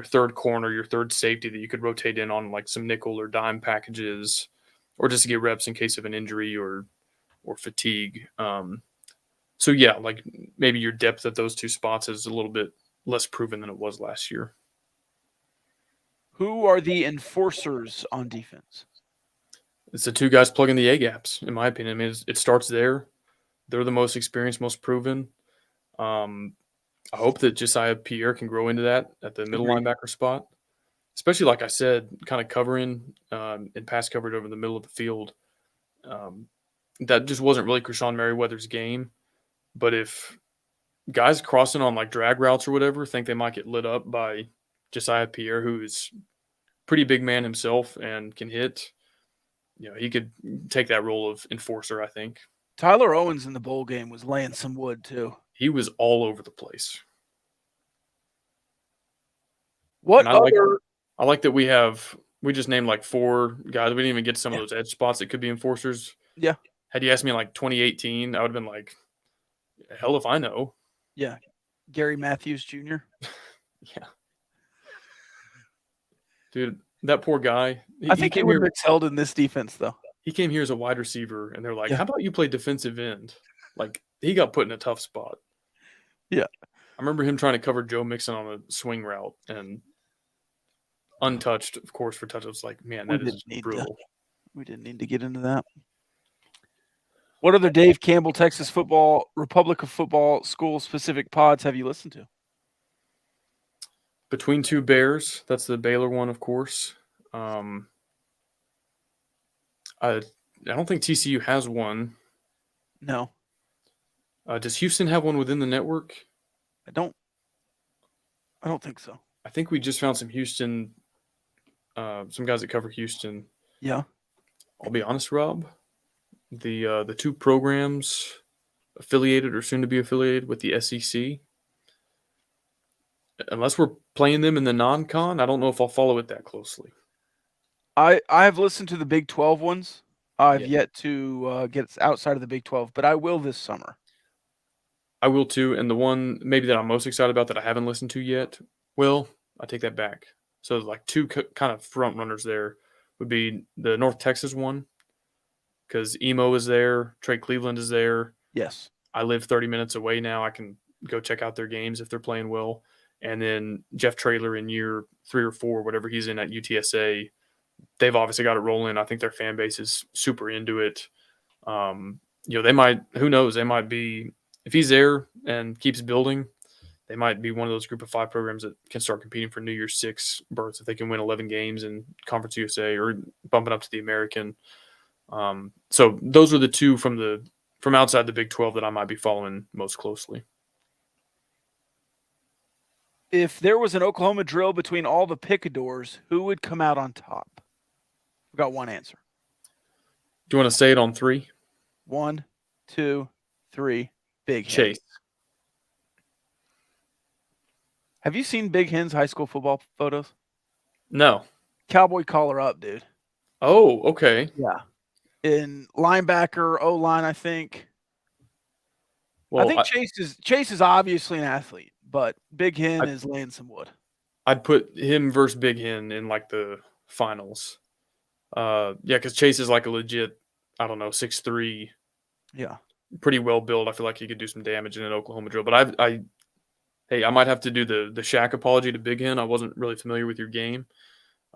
third corner, your third safety that you could rotate in on like some nickel or dime packages, or just to get reps in case of an injury or fatigue. So yeah, like maybe your depth at those two spots is a little bit less proven than it was last year. Who are the enforcers on defense? It's the two guys plugging the A gaps, in my opinion. I mean, it starts there. They're the most experienced, most proven. I hope that Josiah Pierre can grow into that at the middle linebacker spot, especially like I said, kind of covering and pass coverage over the middle of the field. That just wasn't really Krishawn Merriweather's game. But if guys crossing on like drag routes or whatever think they might get lit up by Josiah Pierre, who is pretty big man himself and can hit, he could take that role of enforcer, I think. Tyler Owens in the bowl game was laying some wood too. He was all over the place. I like that we just named like 4 guys. We didn't even get to some of those edge spots that could be enforcers. Yeah. Had you asked me in like 2018, I would have been like, hell if I know. Yeah. Gary Matthews Jr. Yeah. Dude, that poor guy. I think he would have excelled in this defense, though. He came here as a wide receiver, and they're like, how about you play defensive end? Like, he got put in a tough spot. Yeah. I remember him trying to cover Joe Mixon on a swing route, and untouched, of course, for touchdowns. Like, man, that is brutal. We didn't need to get into that. What other Dave Campbell, Texas football, Republic of Football school-specific pods have you listened to? Between Two Bears, that's the Baylor one, of course. I don't think TCU has one. No. Does Houston have one within the network? I don't think so. I think we just found some Houston, some guys that cover Houston. Yeah. I'll be honest, Rob. The 2 programs affiliated or soon to be affiliated with the SEC, unless we're playing them in the non-con, I don't know if I'll follow it that closely. I've listened to the Big 12 ones. I've yet to get outside of the Big 12, but I will this summer. I will too, and the one maybe that I'm most excited about that I haven't listened to yet, well, I take that back. So like 2 kind of front runners there would be the North Texas one, because Emo is there, Trey Cleveland is there. Yes. I live 30 minutes away now. I can go check out their games if they're playing well. And then Jeff Traylor in year 3 or 4, whatever he's in at UTSA, they've obviously got it rolling. I think their fan base is super into it. They might, who knows, they might be, if he's there and keeps building, they might be one of those group of 5 programs that can start competing for New Year's 6 berths if they can win 11 games in Conference USA or bumping up to the American. So those are the 2 from outside the Big 12 that I might be following most closely. If there was an Oklahoma drill between all the picadors, who would come out on top? We've got one answer. Do you want to say it on 3? 1, 2, 3. Big Hen. Chase. Have you seen Big Hen's high school football photos? No. Cowboy collar up, dude. Oh, okay. Yeah. In linebacker, O-line, I think. Well, I think Chase is obviously an athlete, but Big Hen is laying some wood. I'd put him versus Big Hen in like the finals. Because Chase is like a legit, I don't know, 6'3". Yeah. Pretty well built. I feel like he could do some damage in an Oklahoma drill. But I might have to do the Shaq apology to Big Hen. I wasn't really familiar with your game.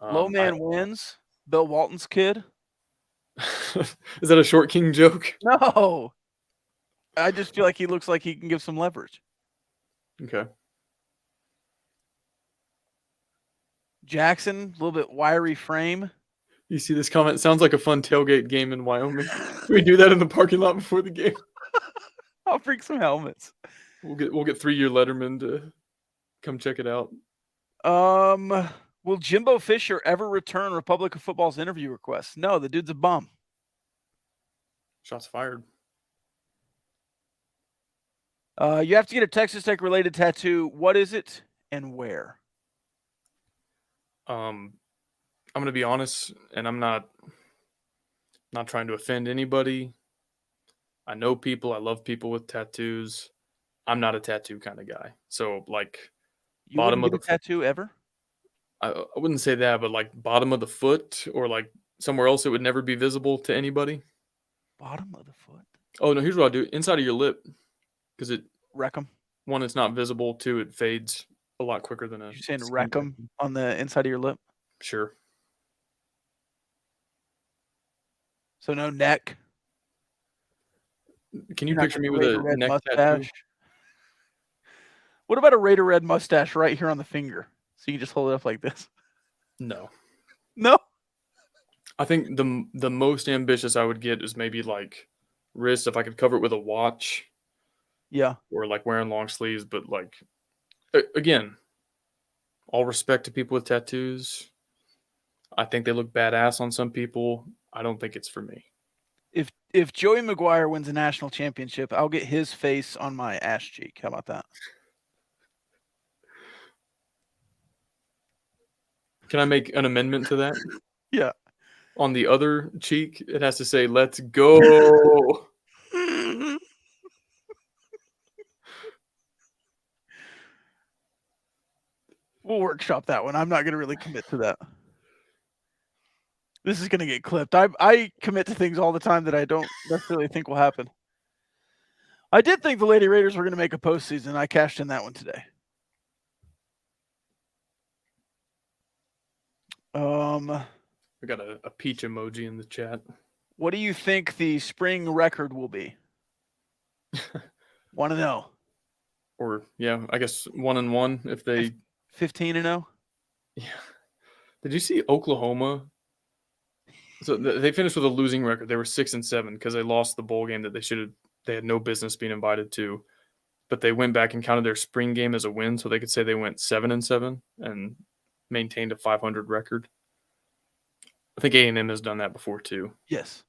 Low man wins. Bill Walton's kid. Is that a Short King joke? No. I just feel like he looks like he can give some leverage. Okay. Jackson, a little bit wiry frame. You see this comment? Sounds like a fun tailgate game in Wyoming. Can we do that in the parking lot before the game? I'll bring some helmets. We'll get 3-year Letterman to come check it out. Will Jimbo Fisher ever return Republic of Football's interview request? No, the dude's a bum. Shots fired. You have to get a Texas Tech related tattoo. What is it and where? I'm going to be honest, and I'm not trying to offend anybody. I know people. I love people with tattoos. I'm not a tattoo kind of guy. So, like, You bottom wouldn't of get the a tattoo ever? I wouldn't say that, but like bottom of the foot or like somewhere else it would never be visible to anybody. Bottom of the foot. Oh, no, here's what I'll do. Inside of your lip, because Wreck 'em. one, it's not visible. 2, it fades a lot quicker than a You're saying skin wreck 'em tattoo. on the inside of your lip? Sure. So no neck? Can you You're not picture me gonna with Raider a red neck tattoo? mustache? What about a Raider red mustache right here on the finger? So you can just hold it up like this? No. No? I think the most ambitious I would get is maybe like wrist, if I could cover it with a watch Yeah. or like wearing long sleeves. But like, again, all respect to people with tattoos. I think they look badass on some people. I don't think it's for me. If Joey Maguire wins a national championship, I'll get his face on my ass cheek. How about that? Can I make an amendment to that? Yeah. On the other cheek, it has to say, "Let's go." We'll workshop that one. I'm not going to really commit to that. This is going to get clipped. I commit to things all the time that I don't necessarily think will happen. I did think the Lady Raiders were going to make a postseason. I cashed in that one today. We got a peach emoji in the chat. What do you think the spring record will be? Want to know? Or yeah, I guess 1-1 if they 15-0. Yeah. Did you see Oklahoma? So they finished with a losing record. They were 6-7 because they lost the bowl game that they had no business being invited to. But they went back and counted their spring game as a win, so they could say they went 7-7 and maintained a 500 record. I think A&M has done that before too. Yes.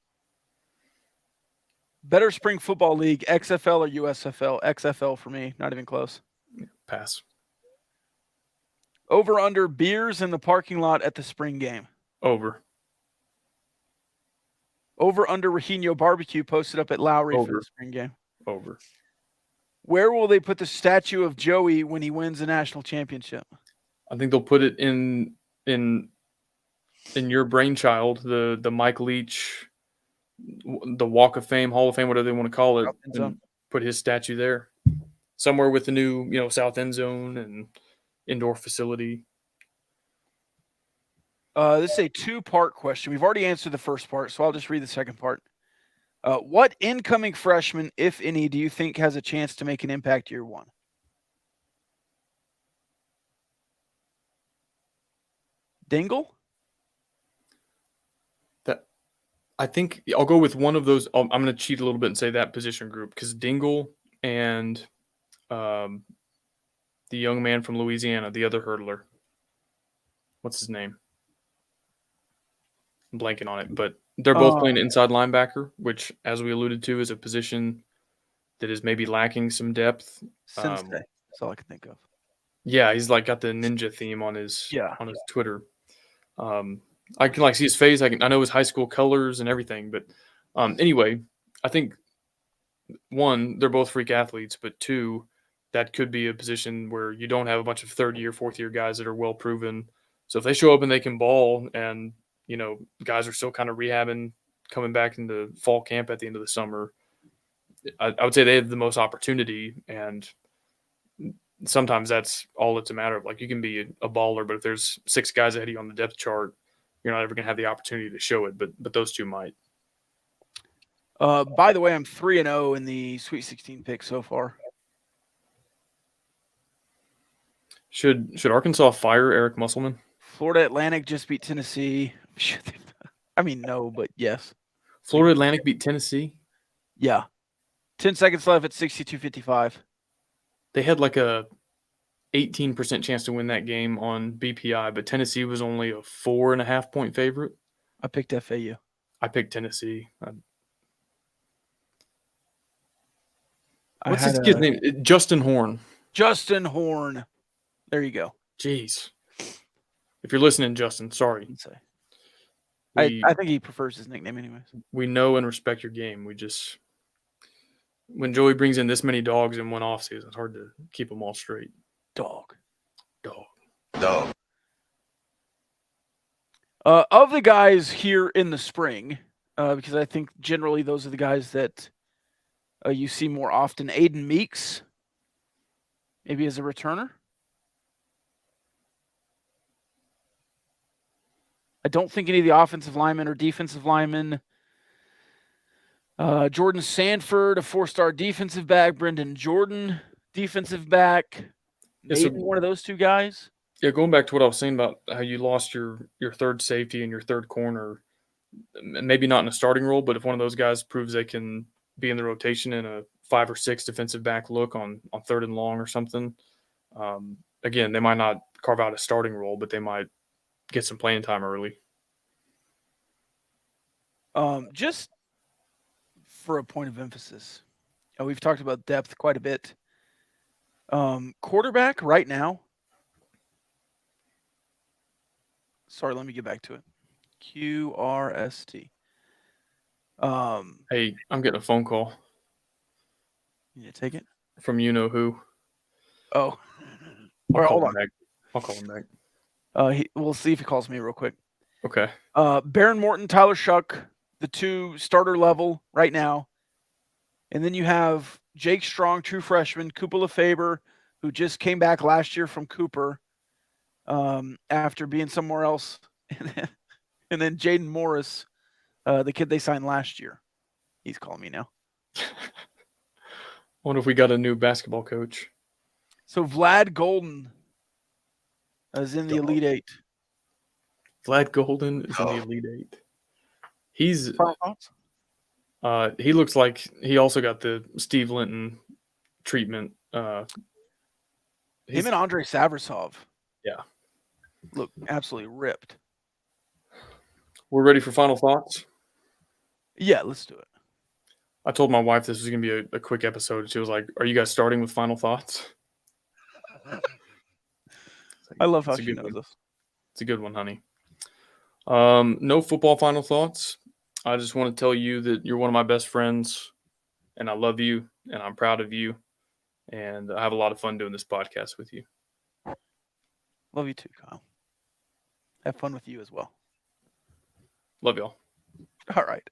Better spring football league, XFL or USFL? XFL for me, not even close. Pass. Over under beers in the parking lot at the spring game. Over. Over under Rajino barbecue posted up at Lowry for Over. the spring game. Over. Where will they put the statue of Joey when he wins a national championship? I think they'll put it in your brainchild, the Mike Leach, the Walk of Fame, Hall of Fame, whatever they want to call it, put his statue there somewhere with the new, south end zone and indoor facility. This is a two-part question. We've already answered the first part, so I'll just read the second part. What incoming freshman, if any, do you think has a chance to make an impact year one? Dingle? I think I'll go with one of those. I'm going to cheat a little bit and say that position group because Dingle and the young man from Louisiana, the other hurdler. What's his name? I'm blanking on it, but they're both playing inside linebacker, which, as we alluded to, is a position that is maybe lacking some depth. Sensei. That's all I can think of. Yeah, he's like got the ninja theme on his Twitter. I can like see his face. I know his high school colors and everything. But anyway, I think one, they're both freak athletes, but two, that could be a position where you don't have a bunch of third year, fourth year guys that are well proven. So if they show up and they can ball, and guys are still kind of rehabbing, coming back into fall camp at the end of the summer, I would say they have the most opportunity. And sometimes that's all it's a matter of. Like, you can be a baller, but if there's 6 guys ahead of you on the depth chart, you're not ever going to have the opportunity to show it. But those two might. By the way, I'm 3-0 in the Sweet 16 pick so far. Should Arkansas fire Eric Musselman? Florida Atlantic just beat Tennessee. I mean, no, but yes. Florida Atlantic beat Tennessee? Yeah. 10 seconds left at 62-55. They had like a 18% chance to win that game on BPI, but Tennessee was only a 4.5 point favorite. I picked FAU. I picked Tennessee. I What's had his kid's name? Justin Horn. Justin Horn. There you go. Jeez. If you're listening, Justin, sorry. I think he prefers his nickname anyways. We know and respect your game. We just, when Joey brings in this many dogs in one offseason, it's hard to keep them all straight. Dog. Of the guys here in the spring, because I think generally those are the guys that you see more often. Aiden Meeks, maybe as a returner. I don't think any of the offensive linemen or defensive linemen. Jordan Sanford, a 4-star defensive back. Brendan Jordan, defensive back. Maybe one of those two guys. Yeah, going back to what I was saying about how you lost your third safety and your third corner, maybe not in a starting role, but if one of those guys proves they can be in the rotation in a 5 or 6 defensive back look on 3rd and long or something, again, they might not carve out a starting role, but they might get some playing time early. Just for a point of emphasis, we've talked about depth quite a bit. Quarterback right now. Sorry, let me get back to it. QRST. Hey, I'm getting a phone call. You need to take it? From you-know-who. Oh. All right, hold on. I'll call him back. We'll see if he calls me real quick. Okay. Baron Morton, Tyler Shuck, the 2 starter level right now. And then you have Jake Strong, true freshman, Cooper LeFaber, who just came back last year from Cooper after being somewhere else. And then Jaden Morris, the kid they signed last year. He's calling me now. I wonder if we got a new basketball coach. So Vlad Golden is in the Elite 8. Vlad Golden is in the Elite 8. He looks like he also got the Steve Linton treatment. Him and Andrei Savrasov. Yeah. Look absolutely ripped. We're ready for final thoughts? Yeah, let's do it. I told my wife this was going to be a quick episode. She was like, "Are you guys starting with final thoughts?" I love how she knows this. It's a good one, honey. No football final thoughts. I just want to tell you that you're one of my best friends, and I love you, and I'm proud of you, and I have a lot of fun doing this podcast with you. Love you too, Kyle. Have fun with you as well. Love y'all. All right.